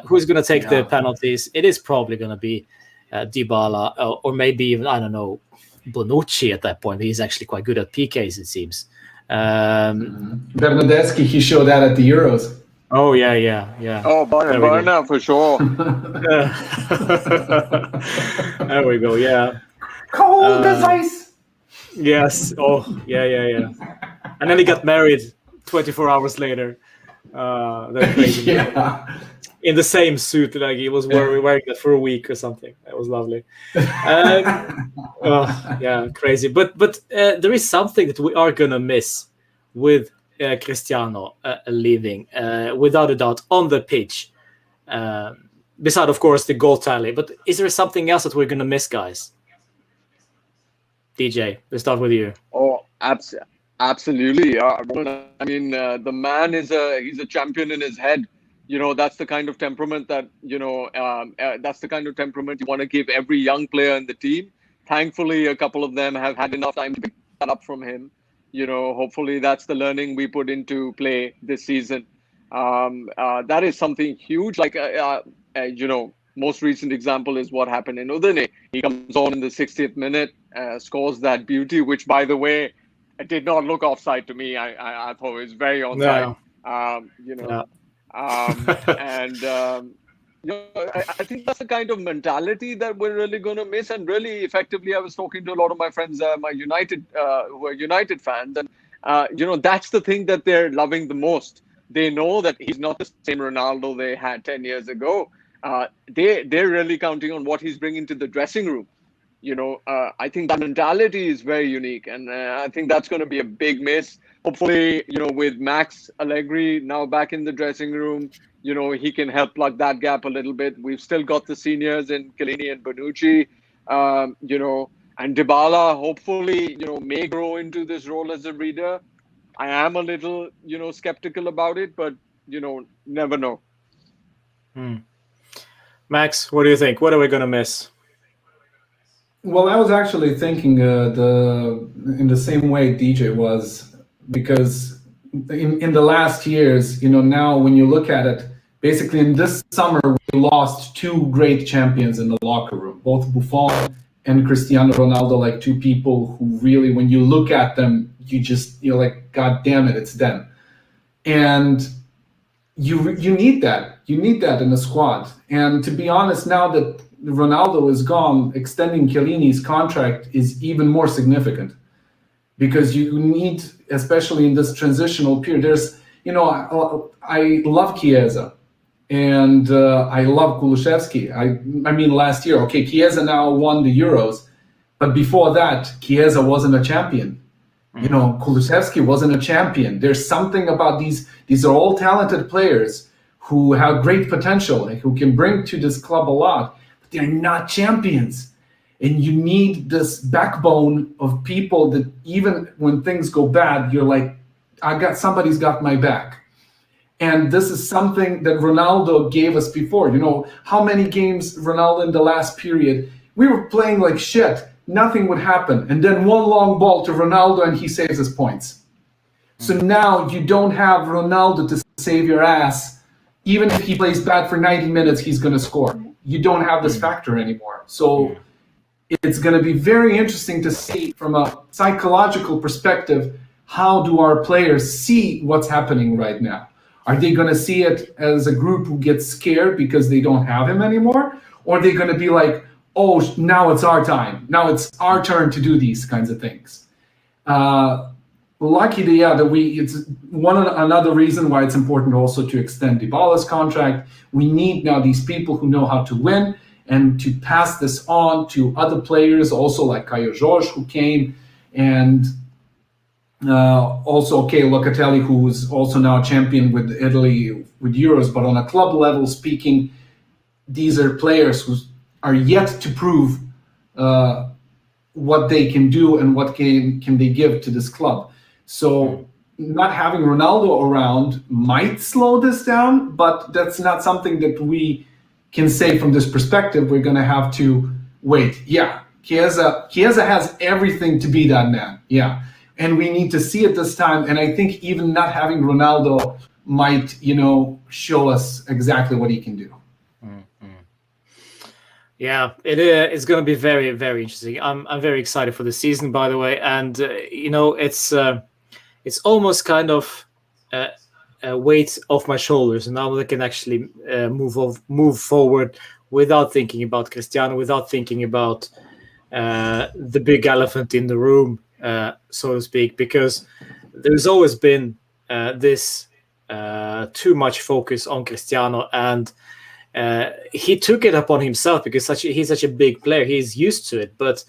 Who's going to take the penalties? It is probably going to be Dybala, or maybe even, I don't know, Bonucci at that point. He's actually quite good at PKs, it seems. Bernardeschi, he showed that at the Euros. Oh, yeah. Oh, Berna for sure. There we go, yeah. Cold as ice. Yes, oh, yeah. And then he got married 24 hours later. That's crazy. In the same suit, like he was wearing that for a week or something. That was lovely. Crazy. But there is something that we are gonna miss with Cristiano leaving, without a doubt, on the pitch. Beside, of course, the goal tally. But is there something else that we're gonna miss, guys? DJ, let's start with you. Oh, absolutely. The man he's a champion in his head. That's the kind of temperament that that's the kind of temperament you want to give every young player in the team. Thankfully, a couple of them have had enough time to pick that up from him. Hopefully that's the learning we put into play this season. That is something huge. Like most recent example is what happened in Udine. He comes on in the 60th minute, scores that beauty, which, by the way, it did not look offside to me. I thought it was very onside. No. I think that's the kind of mentality that we're really going to miss. And really, effectively, I was talking to a lot of my friends, who are United fans, and that's the thing that they're loving the most. They know that he's not the same Ronaldo they had 10 years ago. They're really counting on what he's bringing to the dressing room. I think that mentality is very unique, and I think that's going to be a big miss. Hopefully, with Max Allegri now back in the dressing room, he can help plug that gap a little bit. We've still got the seniors in Chiellini and Bonucci, and Dybala hopefully, may grow into this role as a leader. I am a little, skeptical about it, but, never know. Max, what do you think? What are we going to miss? Well, I was actually thinking in the same way DJ was, because in the last years, now when you look at it, basically in this summer, we lost 2 great champions in the locker room, both Buffon and Cristiano Ronaldo, like 2 people who really, when you look at them, you're like, God damn it, it's them. And you need that. You need that in the squad. And to be honest, now that Ronaldo is gone, extending Chiellini's contract is even more significant. because you need, especially in this transitional period, there's, I love Chiesa and I love Kulusevski. I mean, last year, okay, Chiesa now won the Euros, but before that, Chiesa wasn't a champion. Kulusevski wasn't a champion. There's something about these are all talented players who have great potential and who can bring to this club a lot, but they're not champions. And you need this backbone of people that even when things go bad, you're like, somebody's got my back. And this is something that Ronaldo gave us before. How many games Ronaldo in the last period, we were playing like shit. Nothing would happen. And then one long ball to Ronaldo and he saves his points. So now you don't have Ronaldo to save your ass. Even if he plays bad for 90 minutes, he's going to score. You don't have this factor anymore. So it's going to be very interesting to see from a psychological perspective, how do our players see what's happening right now? Are they going to see it as a group who gets scared because they don't have him anymore? Or are they going to be like, oh, now it's our time. Now it's our turn to do these kinds of things. Luckily, it's another reason why it's important also to extend Dybala's contract. We need now these people who know how to win and to pass this on to other players, also like Caio Jorge, who came, and also, Locatelli, who is also now a champion with Italy with Euros, but on a club level speaking, these are players who are yet to prove what they can do and what can they give to this club. So not having Ronaldo around might slow this down, but that's not something that we can say from this perspective. We're going to have to wait. Yeah, Chiesa has everything to be that man. Yeah. And we need to see it this time. And I think even not having Ronaldo might, show us exactly what he can do. Yeah, it's going to be very, very interesting. I'm very excited for the season, by the way. And, it's almost kind of a weight off my shoulders. And now I can actually move forward without thinking about Cristiano, without thinking about the big elephant in the room, so to speak, because there's always been this too much focus on Cristiano, and he took it upon himself because he's such a big player. He's used to it, but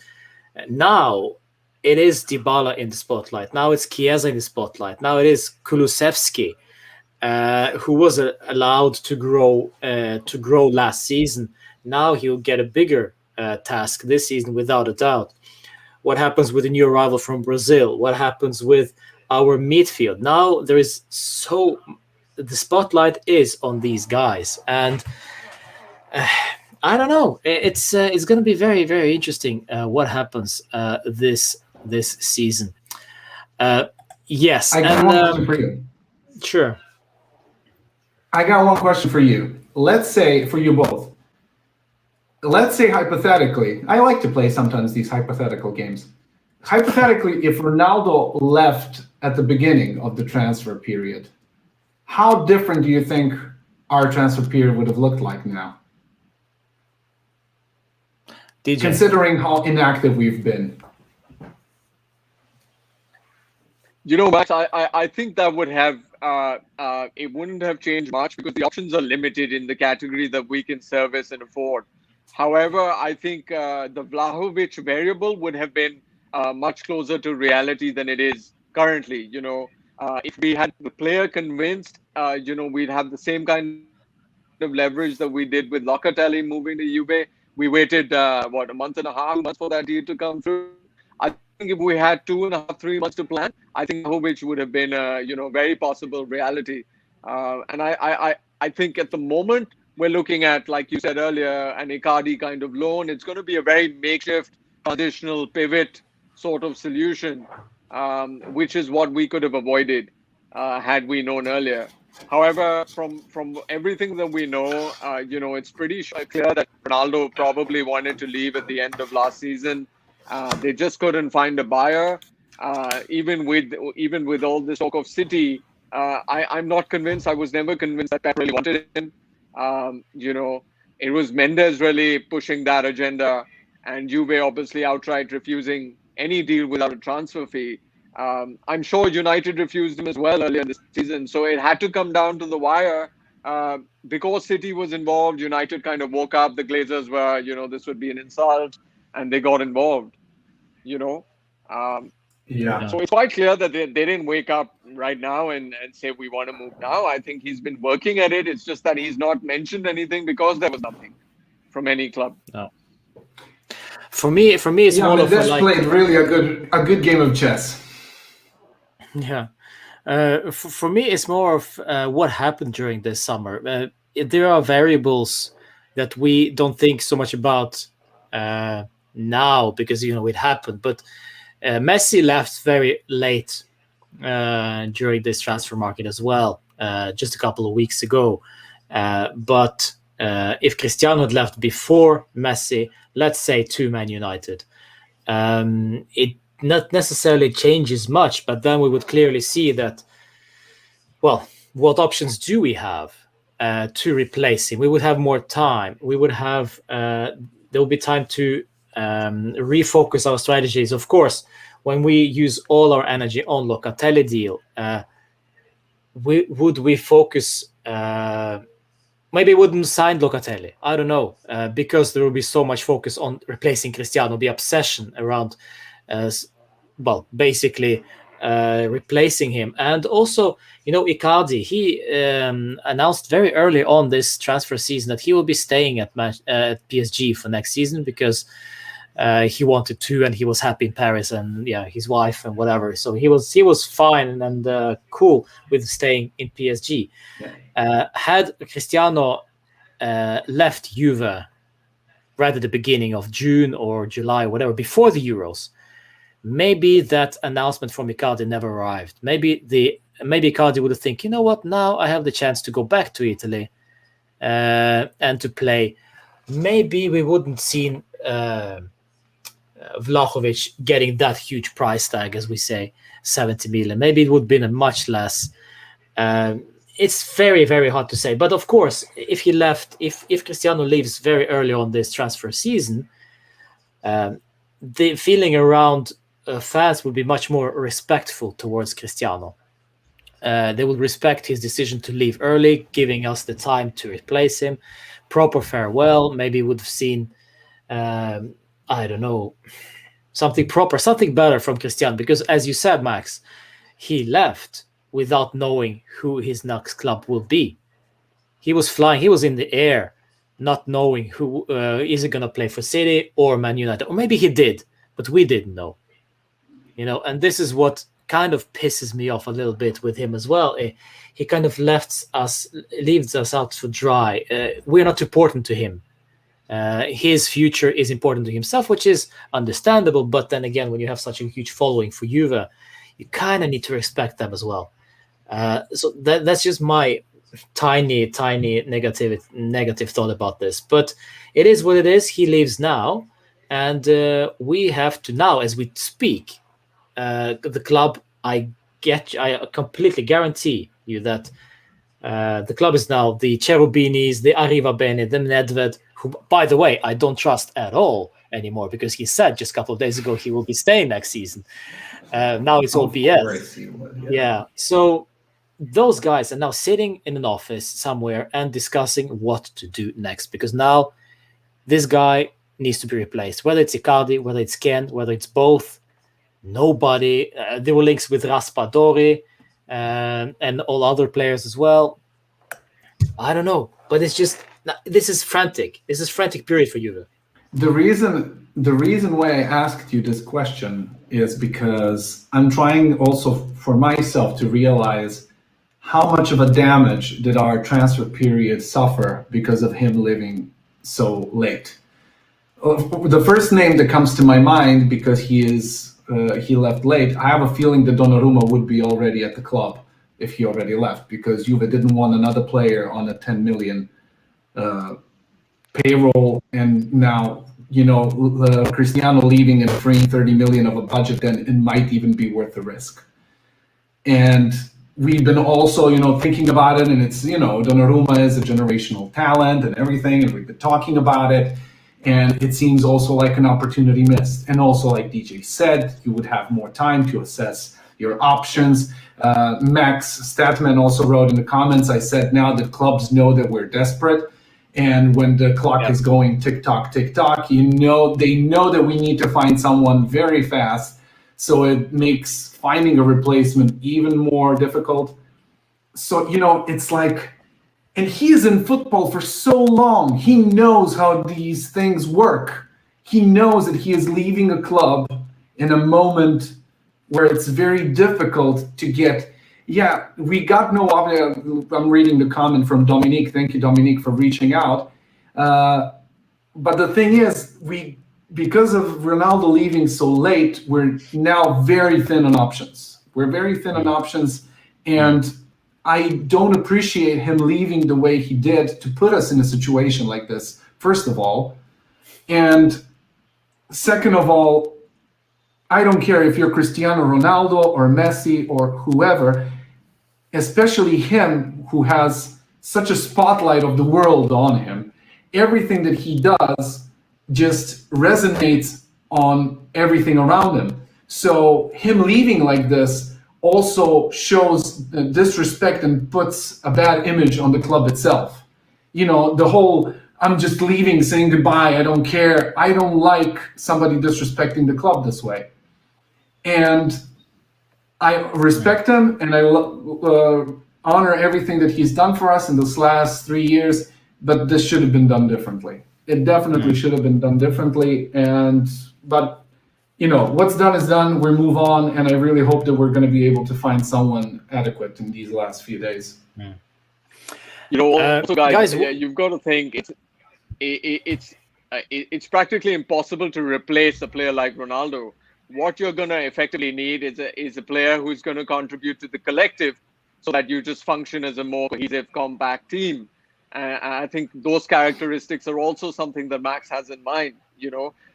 now it is Dybala in the spotlight. Now it's Chiesa in the spotlight. Now it is Kulusevski, who was allowed to grow last season. Now he'll get a bigger task this season, without a doubt. What happens with the new arrival from Brazil? What happens with our midfield? Now the spotlight is on these guys, and I don't know. It's going to be very, very interesting what happens this season. Yes, I got one question for you. Sure. I got one question for you. Let's say, for you both. Let's say hypothetically, I like to play sometimes these hypothetical games. Hypothetically, if Ronaldo left at the beginning of the transfer period, how different do you think our transfer period would have looked like now? DJ. Considering how inactive we've been. Max, I think that would have it wouldn't have changed much because the options are limited in the category that we can service and afford. However, I think the Vlahovic variable would have been much closer to reality than it is currently. If we had the player convinced, we'd have the same kind of leverage that we did with Locatelli moving to Juve. We waited, a month and a half, 2 months for that deal to come through. I think if we had 2.5, 3 months to plan, I think Vlahovic would have been very possible reality. And I think at the moment, we're looking at, like you said earlier, an Icardi kind of loan. It's going to be a very makeshift, transitional pivot sort of solution, which is what we could have avoided had we known earlier. However, from everything that we know, it's pretty clear that Ronaldo probably wanted to leave at the end of last season. They just couldn't find a buyer. Even with all this talk of City, I'm not convinced. I was never convinced that Pep really wanted him. It was Mendes really pushing that agenda, and Juve obviously outright refusing any deal without a transfer fee. I'm sure United refused him as well earlier in the season. So it had to come down to the wire. Because City was involved, United kind of woke up. The Glazers were, this would be an insult, and they got involved, Yeah. So it's quite clear that they didn't wake up right now and say, we want to move now. I think he's been working at it. It's just that he's not mentioned anything because there was nothing from any club. No. For me, it's more of Des like played really a good game of chess. Yeah. For me, it's more of what happened during this summer. There are variables that we don't think so much about now because, it happened. But Messi left very late during this transfer market as well, just a couple of weeks ago. But if Cristiano had left before Messi, let's say to Man United, it not necessarily changes much, but then we would clearly see that, well, what options do we have to replace him? We would have more time. We would have, there will be time to refocus our strategies. Of course, when we use all our energy on Locatelli deal, would we focus, maybe we wouldn't sign Locatelli. I don't know, because there will be so much focus on replacing Cristiano, the obsession around basically replacing him. And also, Icardi, he announced very early on this transfer season that he will be staying at PSG for next season because he wanted to, and he was happy in Paris, and his wife and whatever. So he was fine and cool with staying in PSG. Had Cristiano left Juve right at the beginning of June or July, whatever, before the Euros, maybe that announcement from Icardi never arrived. Maybe Icardi would have think, you know what, now I have the chance to go back to Italy and to play. Maybe we wouldn't seen Vlahovic getting that huge price tag, as we say, 70 million. Maybe it would have been a much less. It's very, very hard to say. But of course, if Cristiano leaves very early on this transfer season, the feeling around fans would be much more respectful towards Cristiano. They will respect his decision to leave early, giving us the time to replace him. Proper farewell. Maybe would have seen, I don't know, something proper, something better from Cristiano. Because as you said, Max, he left without knowing who his next club will be. He was flying. He was in the air, not knowing who is he going to play for City or Man United. Or maybe he did, but we didn't know. And this is what kind of pisses me off a little bit with him as well. He kind of leaves us out to dry. We're not important to him. His future is important to himself, which is understandable. But then again, when you have such a huge following for Juve, you kind of need to respect them as well. So that's just my tiny negative thought about this. But it is what it is. He leaves now, and we have to now, as we speak, the club. I completely guarantee you that the club is now the Cherubinis, the Arriva Bene, the Nedved, who, by the way, I don't trust at all anymore because he said just a couple of days ago he will be staying next season. Now it's all BS. Yeah. So those guys are now sitting in an office somewhere and discussing what to do next, because now this guy needs to be replaced, whether it's Icardi, whether it's Ken, whether it's both. Nobody. There were links with Raspadori and all other players as well. I don't know, but it's just, this is frantic. This is frantic period for Juve. The reason why I asked you this question is because I'm trying also for myself to realize how much of a damage did our transfer period suffer because of him leaving so late. The first name that comes to my mind, because he left late, I have a feeling that Donnarumma would be already at the club if he already left, because Juve didn't want another player on a 10 million payroll, and now Cristiano leaving and freeing 30 million of a budget, then it might even be worth the risk. And we've been also thinking about it, and it's Donnarumma is a generational talent and everything, and we've been talking about it, and it seems also like an opportunity missed. And also, like DJ said, you would have more time to assess your options. Max Statman also wrote in the comments, I said now that clubs know that we're desperate. And when the clock is going tick-tock, tick-tock, they know that we need to find someone very fast. So it makes finding a replacement even more difficult. So, it's like, and he's in football for so long. He knows how these things work. He knows that he is leaving a club in a moment where it's very difficult to get. Yeah, we got no. I'm reading the comment from Dominique. Thank you, Dominique, for reaching out. But the thing is, because of Ronaldo leaving so late, we're now very thin on options. We're very thin on options, and I don't appreciate him leaving the way he did to put us in a situation like this, first of all. And second of all, I don't care if you're Cristiano Ronaldo or Messi or whoever, especially him who has such a spotlight of the world on him. Everything that he does just resonates on everything around him. So him leaving like this also shows disrespect and puts a bad image on the club itself. The whole, I'm just leaving, saying goodbye, I don't care. I don't like somebody disrespecting the club this way. And I respect him, and I honor everything that he's done for us in this last 3 years, but this should have been done differently. It definitely should have been done differently. But what's done is done. We move on, and I really hope that we're going to be able to find someone adequate in these last few days. Also, guys, you've got to think it's practically impossible to replace a player like Ronaldo. What you're going to effectively need is a player who's going to contribute to the collective, so that you just function as a more cohesive, compact team. I think those characteristics are also something that Max has in mind.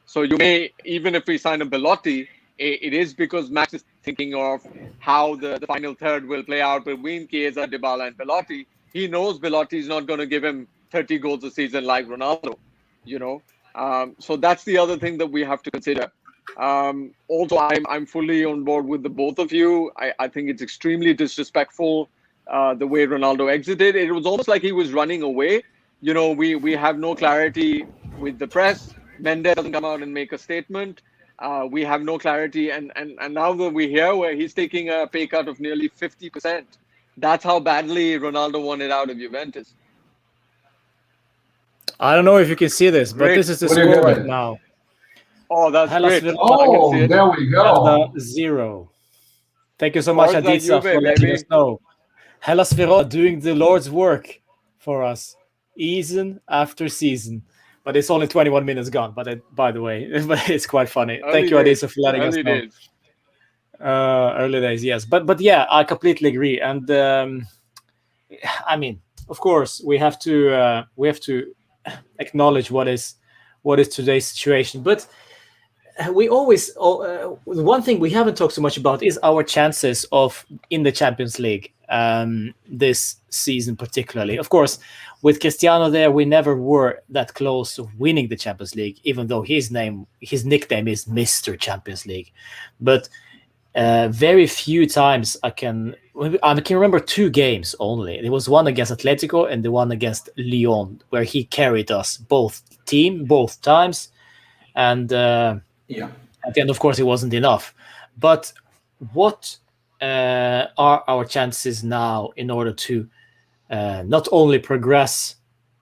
So you may, even if we sign a Bellotti, it is because Max is thinking of how the final third will play out between Chiesa, Dybala, and Bellotti. He knows Bellotti is not going to give him 30 goals a season like Ronaldo. So that's the other thing that we have to consider. Also, I'm fully on board with the both of you. I think it's extremely disrespectful the way Ronaldo exited. It was almost like he was running away. We have no clarity with the press. Mendes doesn't come out and make a statement. We have no clarity, and now that we hear where he's taking a pay cut of nearly 50%, that's how badly Ronaldo wanted out of Juventus. I don't know if you can see this, but this is the score right now. Oh, that's Hellas great. Oh, there we go. 0. Thank you so much, Aditya, for letting us know. Hellas Verona doing the Lord's work for us, season after season. But it's only 21 minutes gone. But by the way, it's quite funny. Thank you, Aditya, for letting us know. Early days, yes. But yeah, I completely agree. And I mean, of course, we have to acknowledge what is today's situation. But we always one thing we haven't talked so much about is our chances in the Champions League this season, particularly. Of course, with Cristiano there, we never were that close of winning the Champions League, even though his nickname is Mr. Champions League. But very few times I can remember 2 games only. It was one against Atletico and the one against Lyon, where he carried us both times. And at the end, of course, it wasn't enough. But what are our chances now in order to not only progress,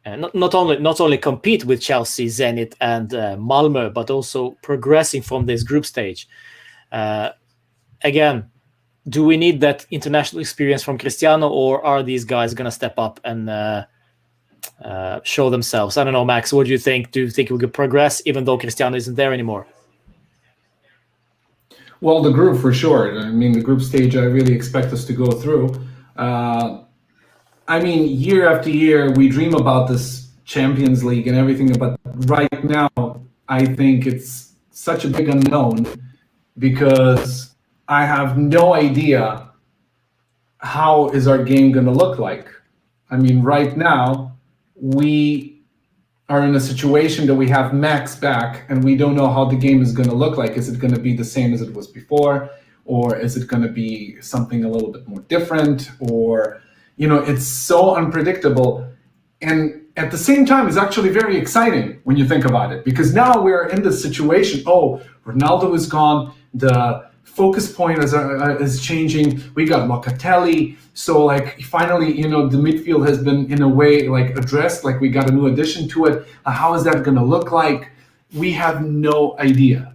not only compete with Chelsea, Zenit, and Malmö, but also progressing from this group stage? Again, do we need that international experience from Cristiano, or are these guys going to step up and show themselves? I don't know, Max, what do you think? Do you think we could progress even though Cristiano isn't there anymore? Well, the group for sure. I mean, the group stage I really expect us to go through. I mean, year after year, we dream about this Champions League and everything, but right now, I think it's such a big unknown because I have no idea how is our game going to look like. I mean, right now, we are in a situation that we have Max back and we don't know how the game is going to look like. Is it going to be the same as it was before? or is it going to be something a little bit more different, or it's so unpredictable. And at the same time, it's actually very exciting when you think about it, because now we're in this situation. Oh, Ronaldo is gone. The focus point is changing. We got Locatelli. So like finally, the midfield has been in a way like addressed. Like we got a new addition to it. How is that going to look like? We have no idea.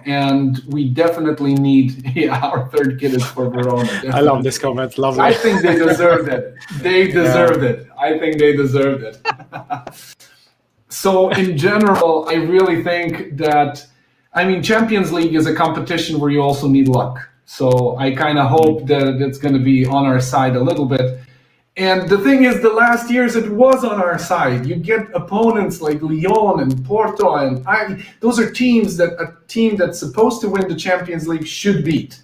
And we definitely need our third kid is for Verona. Definitely. I love this comment. Lovely. I think they deserved it. They deserved it. I think they deserved it. So in general, I really think that, Champions League is a competition where you also need luck. So I kind of hope that it's going to be on our side a little bit. And the thing is, the last years it was on our side. You get opponents like Lyon and Porto, and those are teams that a team that's supposed to win the Champions League should beat.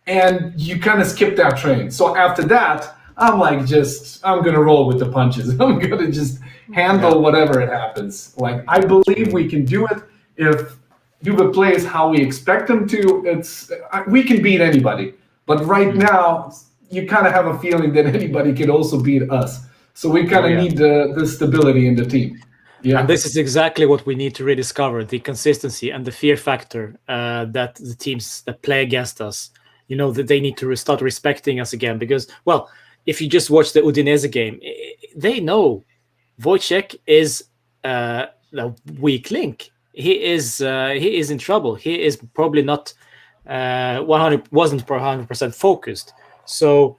And you kind of skip that train. So after that, I'm going to roll with the punches. I'm going to just handle whatever it happens. Like, I believe we can do it. If Juve plays how we expect them to, we can beat anybody. But right now, you kind of have a feeling that anybody could also beat us. So we kind of need the stability in the team. Yeah. And this is exactly what we need to rediscover, the consistency and the fear factor that the teams that play against us, that they need to start respecting us again. Because, well, if you just watch the Udinese game, they know Wojciech is a weak link. He is in trouble. He is probably not 100% focused. So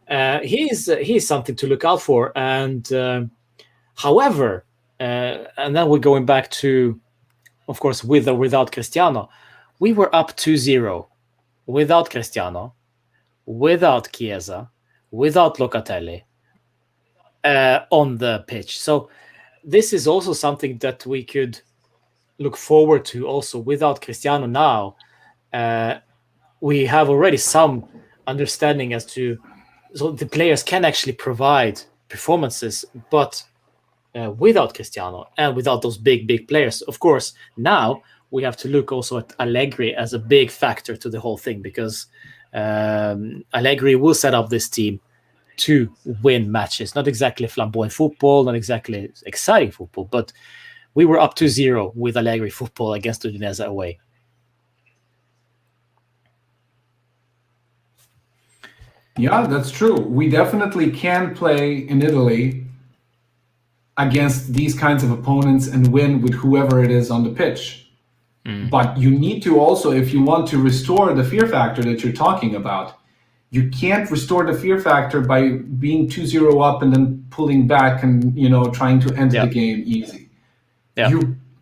he is something to look out for. And however, and then we're going back to, of course, with or without Cristiano, we were up 2-0 without Cristiano, without Chiesa, without Locatelli on the pitch. So this is also something that we could look forward to also without Cristiano now. We have already some understanding as to, so the players can actually provide performances, but without Cristiano and without those big players. Of course, now we have to look also at Allegri as a big factor to the whole thing, because Allegri will set up this team to win matches. Not exactly flamboyant football, not exactly exciting football, but we were up 2-0 with Allegri football against Udinese away. Yeah, that's true. We definitely can play in Italy against these kinds of opponents and win with whoever it is on the pitch. But you need to also, if you want to restore the fear factor that you're talking about, you can't restore the fear factor by being 2-0 up and then pulling back and trying to end the game easy. Yeah.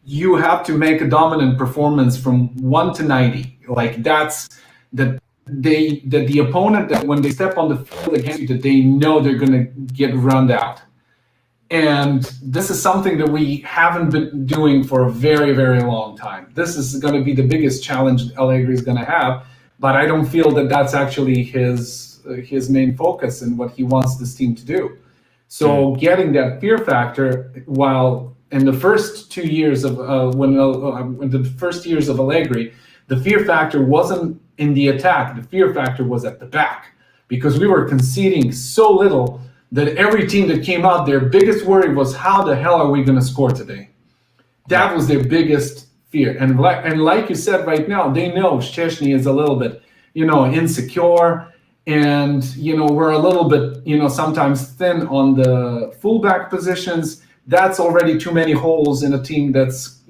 You have to make a dominant performance from 1 to 90. Like that's that the opponent, that when they step on the field against you, that they know they're going to get run out. And this is something that we haven't been doing for a very, very long time. This is going to be the biggest challenge Allegri is going to have, but I don't feel that that's actually his main focus and what he wants this team to do. So getting that fear factor, while in the first 2 years of the first years of Allegri, the fear factor wasn't in the attack. The fear factor was at the back, because we were conceding so little that every team that came out, their biggest worry was, how the hell are we going to score today? That was their biggest fear. And like you said right now, they know Szczęsny is a little bit, insecure. And, we're a little bit, sometimes thin on the fullback positions. That's already too many holes in a team that's,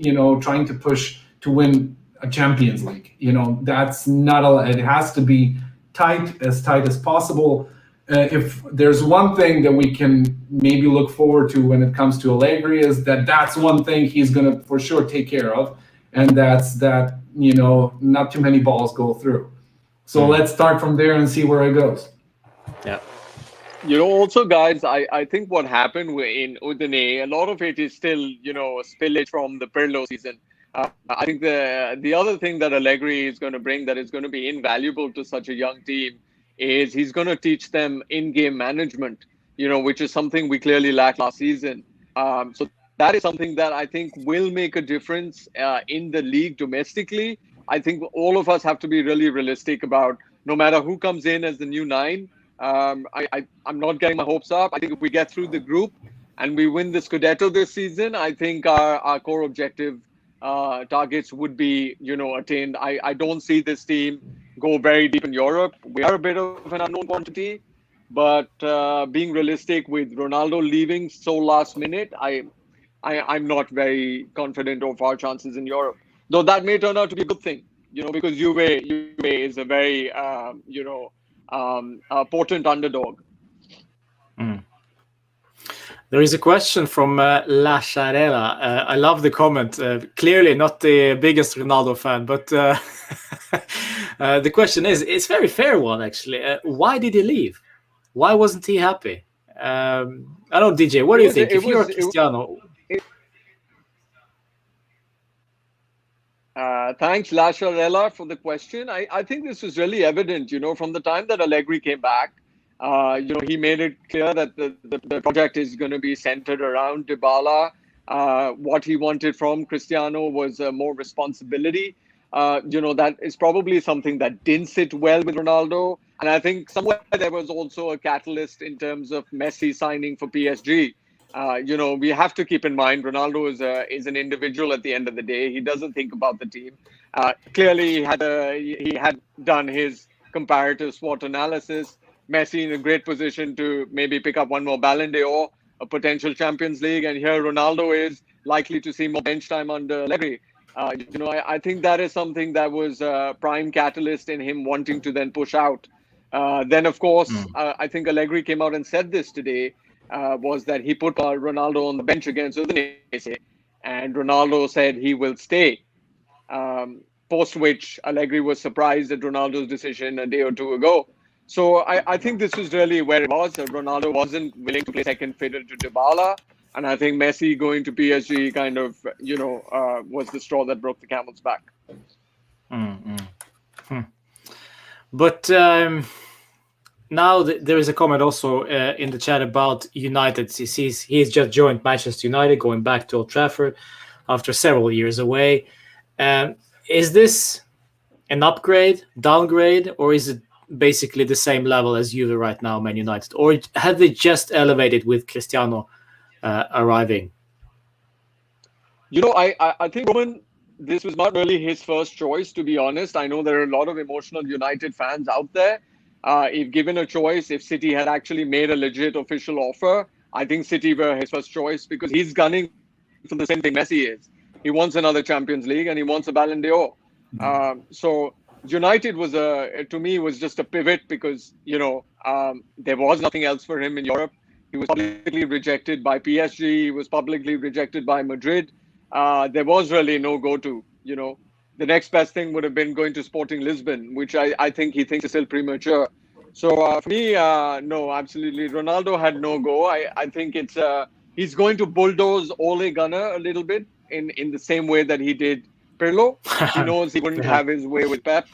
trying to push to win a Champions League. That's not it has to be tight as possible. If there's one thing that we can maybe look forward to when it comes to Allegri, is that's one thing he's going to for sure take care of. And that's that, not too many balls go through. So let's start from there and see where it goes. Yeah. Also, guys, I think what happened in Udine, a lot of it is still, a spillage from the Pirlo season. I think the other thing that Allegri is going to bring that is going to be invaluable to such a young team is he's going to teach them in-game management, which is something we clearly lacked last season. So that is something that I think will make a difference in the league domestically. I think all of us have to be really realistic about no matter who comes in as the new nine. I'm not getting my hopes up. I think if we get through the group and we win the Scudetto this season, I think our core objective targets would be, attained. I don't see this team go very deep in Europe. We are a bit of an unknown quantity, but being realistic with Ronaldo leaving so last minute, I'm not very confident of our chances in Europe. Though that may turn out to be a good thing, because Juve is a very, potent underdog. There is a question from La Charela. I love the comment. Clearly not the biggest Ronaldo fan, but the question is, it's a very fair one, actually. Why did he leave? Why wasn't he happy? I don't know, DJ, what do you think? If you're Cristiano... Thanks, La Charela, for the question. I think this was really evident, from the time that Allegri came back. He made it clear that the project is going to be centered around Dybala. What he wanted from Cristiano was more responsibility. That is probably something that didn't sit well with Ronaldo. And I think somewhere there was also a catalyst in terms of Messi signing for PSG. We have to keep in mind Ronaldo is an individual at the end of the day. He doesn't think about the team. Clearly, he had done his comparative SWOT analysis. Messi in a great position to maybe pick up one more Ballon d'Or, a potential Champions League, and here Ronaldo is likely to see more bench time under Allegri. I think that is something that was a prime catalyst in him wanting to then push out. Then, of course, I think Allegri came out and said this today, was that he put Ronaldo on the bench against Udinese, and Ronaldo said he will stay. Post which Allegri was surprised at Ronaldo's decision a day or two ago. So I think this is really where it was. Ronaldo wasn't willing to play second fiddle to Dybala. And I think Messi going to PSG kind of, was the straw that broke the camel's back. But now there is a comment also in the chat about United. He's just joined Manchester United, going back to Old Trafford after several years away. Is this an upgrade, downgrade, or is it basically the same level as Juve right now, Man United? Or have they just elevated with Cristiano arriving? I think, Roman, this was not really his first choice, to be honest. I know there are a lot of emotional United fans out there. If given a choice, if City had actually made a legit official offer, I think City were his first choice because he's gunning for the same thing Messi is. He wants another Champions League and he wants a Ballon d'Or. So United was to me was just a pivot because there was nothing else for him in Europe. He was publicly rejected by PSG. He was publicly rejected by Madrid. There was really no go-to. The next best thing would have been going to Sporting Lisbon, which I think he thinks is still premature. So for me, no, absolutely. Ronaldo had no go. I think he's going to bulldoze Ole Gunnar a little bit in the same way that he did Pirlo. He knows he wouldn't have his way with Pep.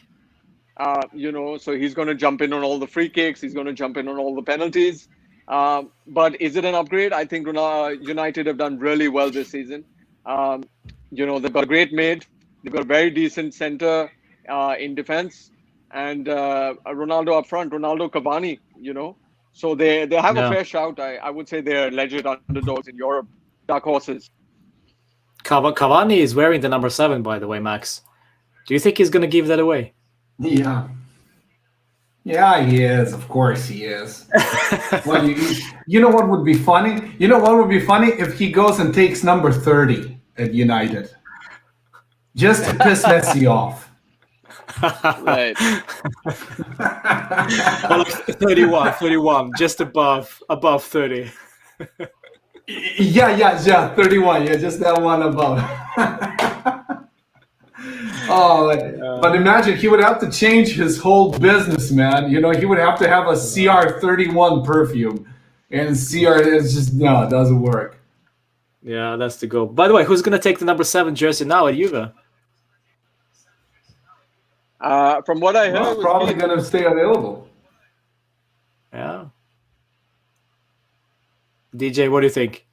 So he's going to jump in on all the free kicks. He's going to jump in on all the penalties. But is it an upgrade? I think United have done really well this season. They've got a great mid. They've got a very decent center in defense. And Ronaldo up front, Ronaldo Cavani, So they have a fair shout. I would say they're legit underdogs in Europe. Dark horses. Cavani is wearing the number 7, by the way, Max. Do you think he's going to give that away? Yeah. Yeah, he is. Of course he is. Well, you know what would be funny? You know what would be funny? If he goes and takes number 30 at United. Just to piss Messi off. Right. 31, just above 30. Yeah, 31. Yeah, just that one above. But imagine he would have to change his whole business, man. He would have to have a CR31 perfume. And CR is just, no, it doesn't work. Yeah, that's the goal. By the way, who's going to take the number 7 jersey now at Juve? From what I heard, probably going to stay available. Yeah. DJ, what do you think?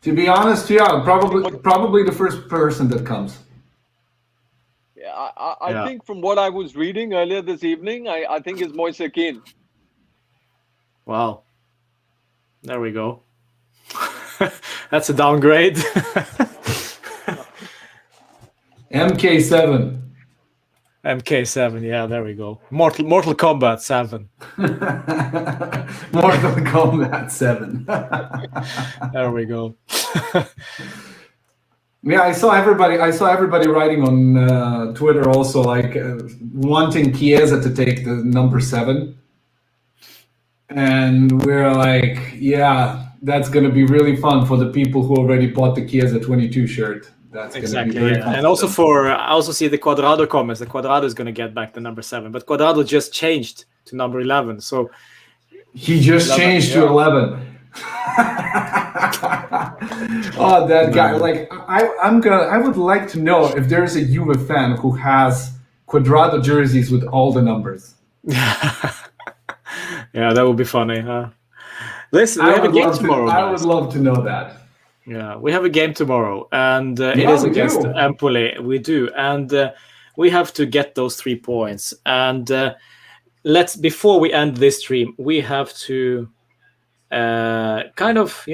To be honest, yeah, probably the first person that comes. Yeah, I think from what I was reading earlier this evening, I think it's Moise Kean. Wow. There we go. That's a downgrade. MK7. MK7, yeah, there we go. Mortal Kombat 7. Mortal Kombat 7. There we go. Yeah, I saw everybody writing on Twitter also, like wanting Chiesa to take the number 7. And we're like, yeah, that's going to be really fun for the people who already bought the Chiesa 22 shirt. That's exactly, going to be very fun. And also I also see the Cuadrado comments. The Cuadrado is going to get back the number 7, but Cuadrado just changed to number 11. So he just 11, changed to 11. Oh, that guy! Like, I would like to know if there is a Juve fan who has Cuadrado jerseys with all the numbers. Yeah, that would be funny, huh? Listen, we have a game tomorrow. I would love to know that. Yeah, we have a game tomorrow, and it is against Empoli. We do, and we have to get those 3 points. And before we end this stream, we have to kind of,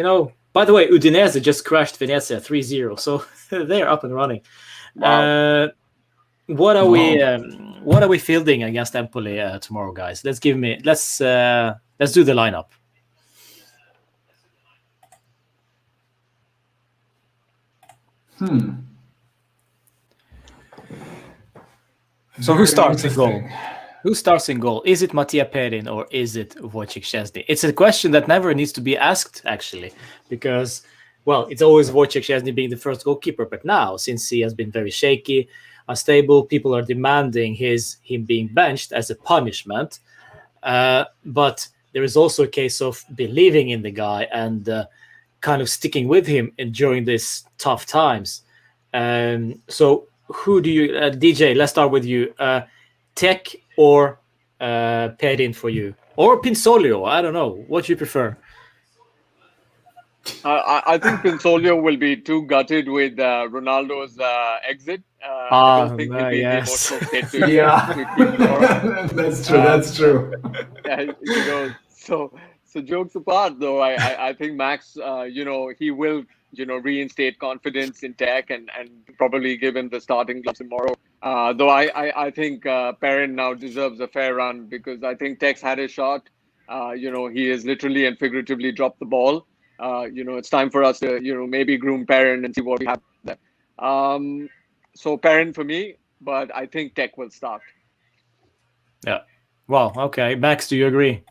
By the way, Udinese just crashed Venezia 3-0, so they're up and running. Wow. What are we fielding against Empoli tomorrow, guys? Let's do the lineup. So who starts in goal? Who starts in goal? Is it Mattia Perin or is it Wojciech Szczęsny? It's a question that never needs to be asked, actually, because, well, it's always Wojciech Szczęsny being the first goalkeeper. But now, since he has been very shaky, unstable, people are demanding him being benched as a punishment. But there is also a case of believing in the guy and kind of sticking with him during these tough times. So who do you, DJ, let's start with you. Tech or Perin for you? Or Pinsolio, I don't know. What do you prefer? I think Pinsolio will be too gutted with Ronaldo's exit. I don't think he'll be in the emotional state to That's true. That's true. So jokes apart, though, I think Max, he will, reinstate confidence in Tech and probably give him the starting gloves tomorrow. Though I think Perin now deserves a fair run because I think Tech's had his shot. He has literally and figuratively dropped the ball. It's time for us to, maybe groom Perin and see what we have there. So Perin for me, but I think Tech will start. Yeah. Well, okay. Max, do you agree?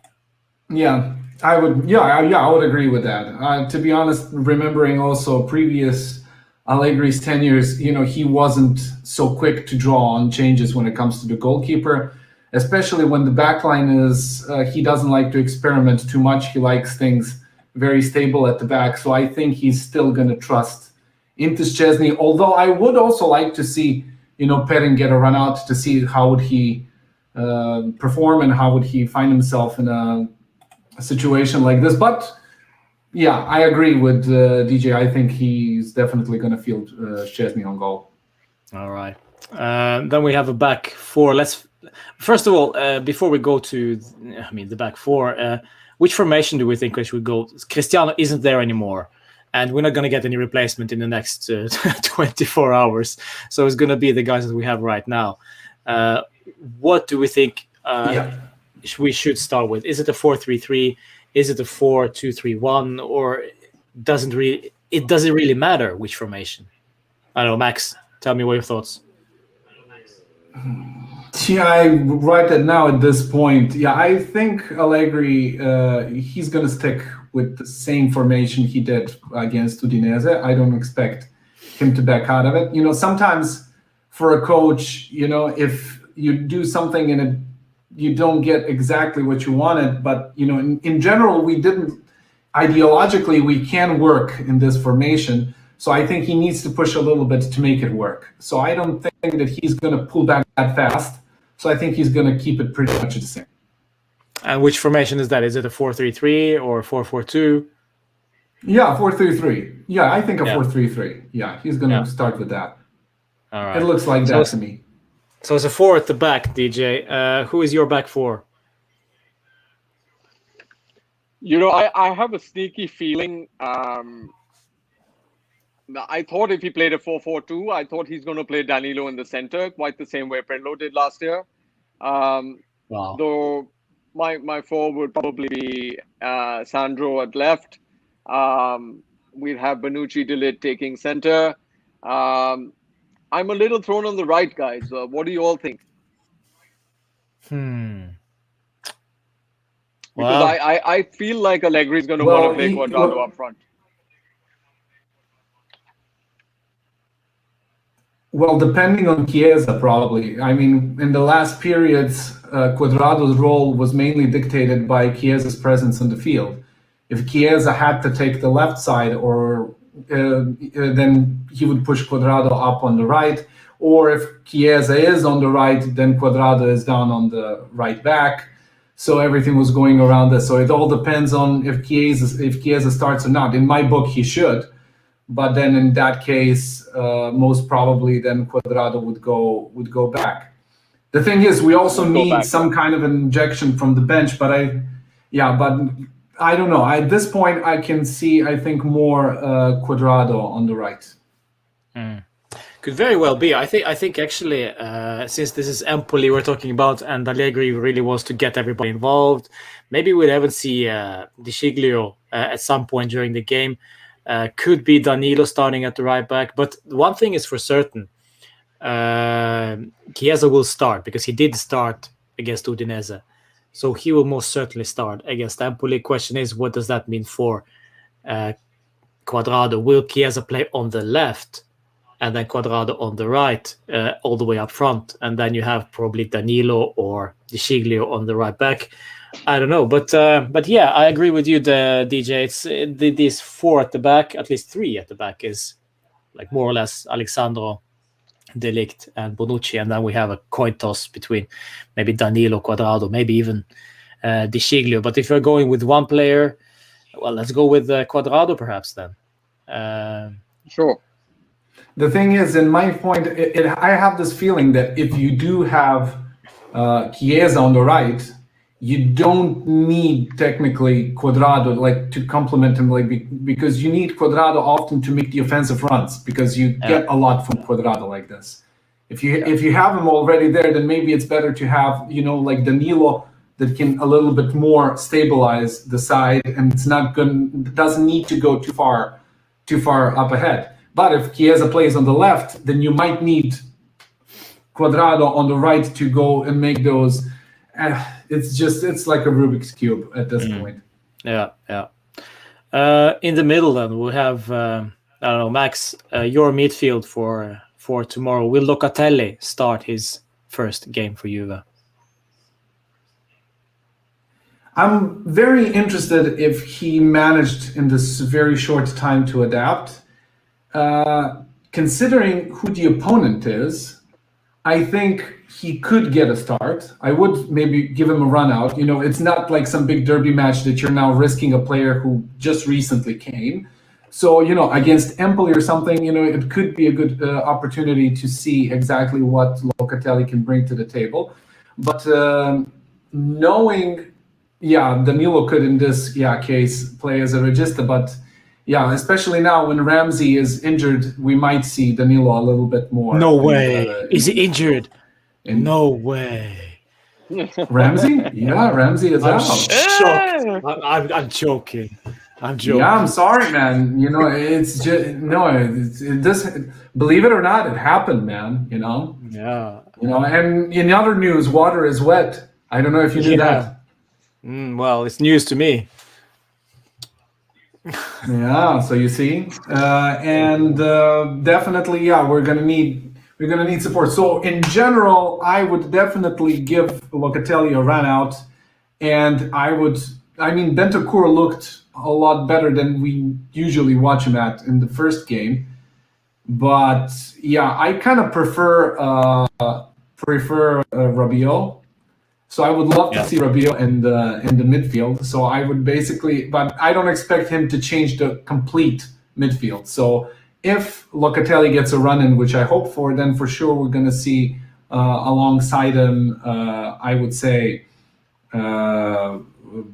Yeah, I would. Yeah, I would agree with that. To be honest, remembering also previous Allegri's tenures, he wasn't so quick to draw on changes when it comes to the goalkeeper, especially when the backline is. He doesn't like to experiment too much. He likes things very stable at the back. So I think he's still going to trust into Szczęsny. Although I would also like to see, Perin get a run out to see how would he perform and how would he find himself in a situation like this. But yeah, I agree with DJ. I think he's definitely going to field Szczęsny on goal. All right. Then we have a back four. First of all, before we go to, the back four, which formation do we think we should go? Cristiano isn't there anymore, and we're not going to get any replacement in the next 24 hours. So it's going to be the guys that we have right now. What do we think we should start with? Is it a 4-3-3? Is it a 4-2-3-1? Or doesn't it really matter which formation? I don't know, Max, tell me what your thoughts. Yeah, right now at this point, I think Allegri, he's going to stick with the same formation he did against Udinese. I don't expect him to back out of it. Sometimes for a coach, if you do something and you don't get exactly what you wanted, but in general, ideologically we can work in this formation. So I think he needs to push a little bit to make it work. So I don't think that he's going to pull back that fast. So I think he's going to keep it pretty much the same. And which formation is that? Is it a 4-3-3 or 4-4-2? Yeah, 4-3-3. Yeah, I think a 4-3-3. Yeah, he's going to start with that. All right. It looks like that to me. So it's a 4 at the back, DJ. Who is your back 4? I have a sneaky feeling. I thought if he played a 4-4-2, I thought he's going to play Danilo in the center, quite the same way Pirlo did last year. Wow. Though my 4 would probably be Sandro at left. We'd have Bonucci de Ligt taking center. I'm a little thrown on the right, guys. What do you all think? Well, Because I feel like Allegri is going to want to play Cuadrado up front. Well, depending on Chiesa, probably. I mean, in the last periods, Cuadrado's role was mainly dictated by Chiesa's presence on the field. If Chiesa had to take the left side, or then he would push Cuadrado up on the right. Or if Chiesa is on the right, then Cuadrado is down on the right back. So everything was going around this. So it all depends on if Chiesa starts or not. In my book, he should. But then in that case, most probably then Cuadrado would go back. The thing is, we also need some kind of injection from the bench. But I don't know. At this point, I can see, I think, more Cuadrado on the right. Could very well be. I think actually, since this is Empoli we're talking about, and Allegri really wants to get everybody involved, maybe we'll even see De Sciglio at some point during the game. Could be Danilo starting at the right back. But one thing is for certain, Chiesa will start, because he did start against Udinese. So he will most certainly start against Empoli. Question is, what does that mean for Cuadrado? Will Chiesa play on the left and then Cuadrado on the right, all the way up front? And then you have probably Danilo or De Sciglio on the right back. I don't know. But yeah, I agree with you, DJ. It's these 4 at the back, at least 3 at the back, is like more or less Alexandro, De Ligt, and Bonucci, and then we have a coin toss between maybe Danilo, Cuadrado, maybe even De Sciglio. But if you're going with one player, well, let's go with Cuadrado perhaps then. Sure. The thing is, in my point, I have this feeling that if you do have Chiesa on the right, you don't need technically Cuadrado to complement him, because you need Cuadrado often to make the offensive runs, because you get a lot from Cuadrado like this. If you have him already there, then maybe it's better to have Danilo that can a little bit more stabilize the side, and doesn't need to go too far up ahead. But if Chiesa plays on the left, then you might need Cuadrado on the right to go and make those. It's like a Rubik's Cube at this point. Yeah. In the middle, then we'll have I don't know, Max, your midfield for tomorrow. Will Locatelli start his first game for Juve? I'm very interested if he managed in this very short time to adapt. Considering who the opponent is, I think he could get a start. I would maybe give him a run out. It's not like some big derby match that you're now risking a player who just recently came. So, against Empoli or something, it could be a good opportunity to see exactly what Locatelli can bring to the table. But knowing, Danilo could in this case play as a regista, but especially now when Ramsey is injured, we might see Danilo a little bit more. No way. Is he injured? No way. Ramsey? Yeah, Ramsey is out. Shocked. I'm joking. Yeah, I'm sorry, man. It's just it does. Believe it or not, it happened, man. Yeah. And in other news, water is wet. I don't know if you knew that. Well, it's news to me. Yeah, so you see, and definitely, we're gonna need support. So in general, I would definitely give Locatelli a run out, and Bentancur looked a lot better than we usually watch him at in the first game, but I kind of prefer Rabiot. So I would love to see Rabiot in the midfield. So I would but I don't expect him to change the complete midfield. So if Locatelli gets a run in, which I hope for, then for sure we're going to see alongside him, I would say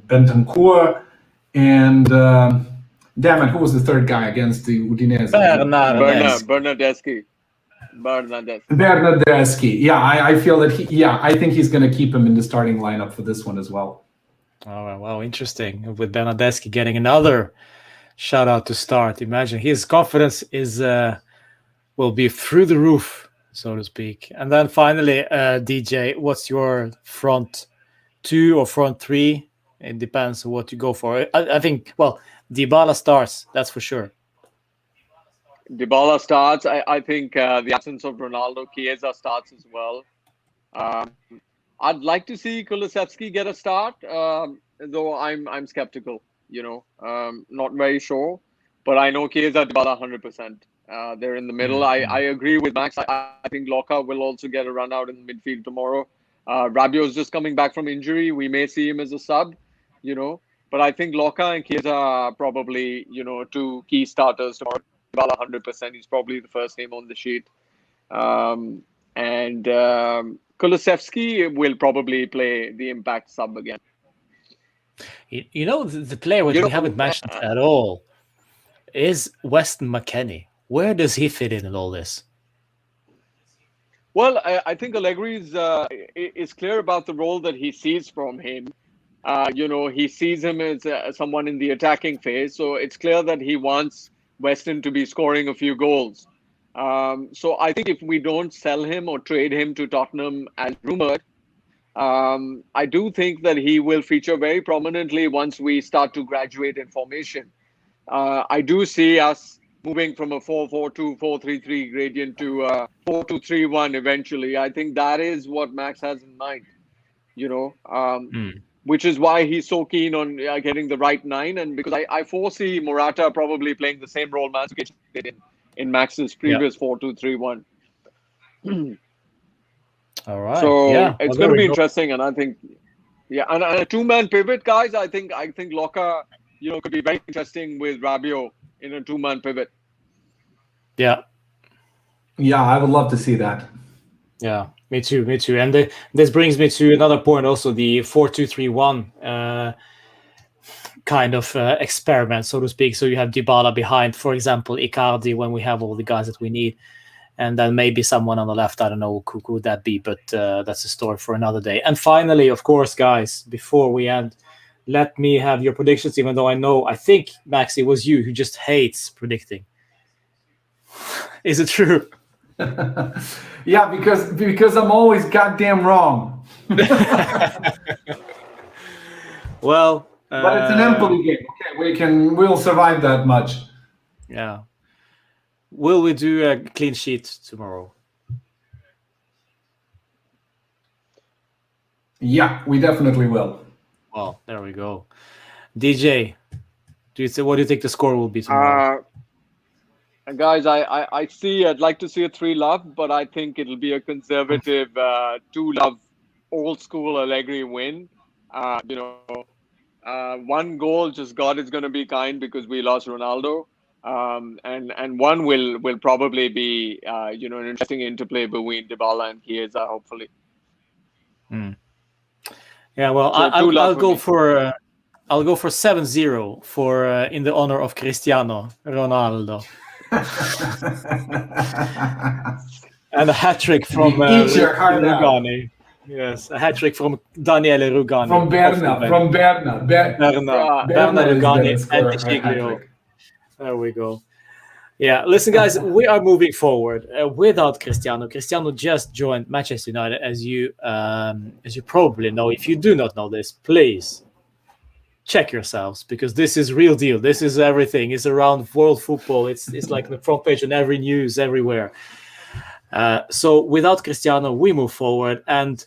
Bentancur and damn it, who was the third guy against the Udinese? Bernardeschi. Bernardeschi. Yeah, I feel that I think he's going to keep him in the starting lineup for this one as well. Oh, wow, interesting. With Bernardeschi getting another shout out to start. Imagine his confidence is will be through the roof, so to speak. And then finally, DJ, what's your front two or front three? It depends on what you go for. I think, well, Dybala starts, that's for sure. Dybala starts. I think the absence of Ronaldo, Chiesa starts as well. I'd like to see Kulusevski get a start, though I'm skeptical. Not very sure, but I know Chiesa, Dybala, 100%. They're in the middle. I agree with Max. I think Locke will also get a run out in the midfield tomorrow. Rabiot's just coming back from injury. We may see him as a sub, but I think Locke and Chiesa are probably, two key starters tomorrow. Dybala 100%. He's probably the first name on the sheet. And Kulusevski will probably play the impact sub again. The player which we haven't mentioned at all is Weston McKennie. Where does he fit in all this? Well, I think Allegri is clear about the role that he sees from him. He sees him as someone in the attacking phase. So it's clear that he wants Weston to be scoring a few goals. So I think if we don't sell him or trade him to Tottenham as rumored, I do think that he will feature very prominently once we start to graduate in formation. I do see us moving from a 4-4-2, 4-3-3 gradient to a 4-2-3-1 eventually. I think that is what Max has in mind, which is why he's so keen on getting the right nine. And because I foresee Morata probably playing the same role Mandzukic did in Max's previous 4-2-3-1. All right. So it's going to be interesting. And I think, and a two-man pivot, guys, I think Locke, could be very interesting with Rabiot in a two-man pivot. Yeah, I would love to see that. Yeah, me too. And this brings me to another point also, the 4-2-3-1 kind of experiment, so to speak. So you have Dybala behind, for example, Icardi, when we have all the guys that we need. And then maybe someone on the left, I don't know who could that be, but that's a story for another day. And finally, of course, guys, before we end, let me have your predictions, even though I think, Max, it was you who just hates predicting. Is it true? Yeah, because I'm always goddamn wrong. Well, but it's an Empoli game. Okay, we'll survive that much. Yeah. Will we do a clean sheet tomorrow? Yeah, we definitely will. Well, there we go. DJ, what do you think the score will be tomorrow? Guys, I'd like to see a 3-love, but I think it'll be a conservative 2-love, old school Allegri win. One goal, just God is going to be kind because we lost Ronaldo. And one will probably be an interesting interplay between Dybala and Chiesa, hopefully. Yeah, well, so I'll go for 7-0 for in the honor of Cristiano Ronaldo. And a hat-trick from Rugani. Yes, a hat-trick from Daniele Rugani. From Berna Rugani and Tichiglio. There we go. Yeah, listen, guys, we are moving forward without Cristiano. Cristiano just joined Manchester United, as you probably know. If you do not know this, please check yourselves, because this is real deal. This is everything. It's around world football. It's like the front page on every news everywhere. So without Cristiano, we move forward, and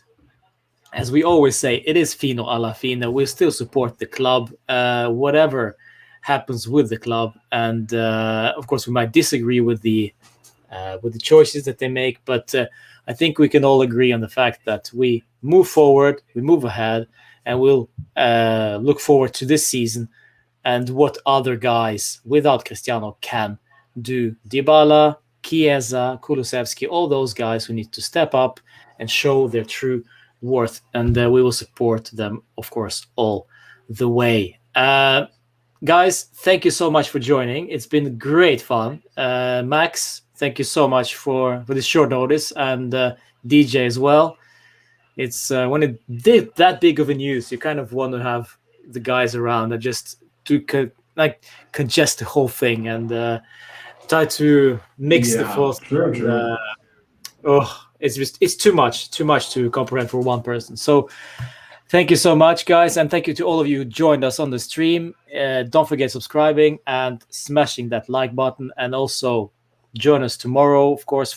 as we always say, it is fino alla fine. We still support the club, whatever happens with the club, and of course we might disagree with the choices that they make, but I think we can all agree on the fact that we move forward, we move ahead, and we'll look forward to this season and what other guys without Cristiano can do. Dybala, Chiesa, Kulusevski, all those guys who need to step up and show their true worth. And we will support them, of course, all the way. Guys, thank you so much for joining. It's been great fun. Max, thank you so much for this short notice, and DJ as well. It's when it did that big of a news, you kind of want to have the guys around that just to congest the whole thing and try to mix the thoughts. True. It's too much to comprehend for one person. So thank you so much, guys, and thank you to all of you who joined us on the stream. Don't forget subscribing and smashing that like button, and also join us tomorrow, of course,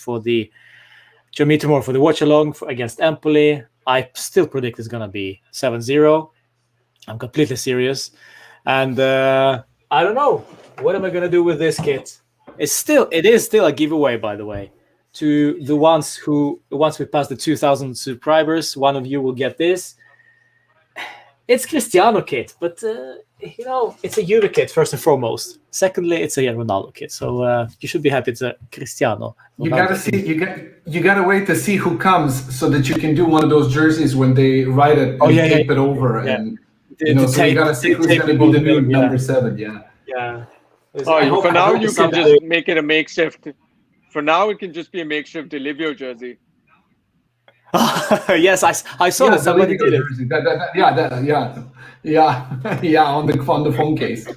join me tomorrow for the watch along against Empoli. I still predict it's gonna be 7-0. I'm completely serious, and I don't know what am I gonna do with this kit. It is still a giveaway, by the way, to the ones who once we pass the 2,000 subscribers, one of you will get this. It's Cristiano kit, but it's a Juve kit first and foremost. Secondly, it's a Ronaldo kit, so you should be happy it's a Cristiano. You gotta see. You gotta wait to see who comes, so that you can do one of those jerseys when they write it and tape it over, and so you gotta see who's gonna be the new number 7. Yeah. For now, you can just make it a makeshift. For now, it can just be a makeshift Delivio jersey. Yes, I saw that somebody did it. On the phone case.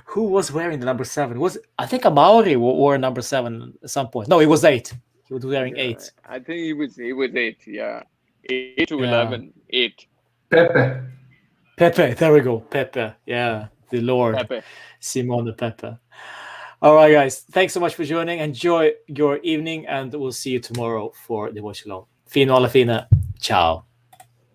Who was wearing the number 7? I think a Maori wore number 7 at some point. No, it was 8. He was wearing 8. I think he was 8. Yeah, 8 to 11. 8. Pepe. There we go. Pepe. Yeah, the Lord. Pepe. Simone Pepe. All right, guys. Thanks so much for joining. Enjoy your evening, and we'll see you tomorrow for the watch along. Fino alla fine. Ciao.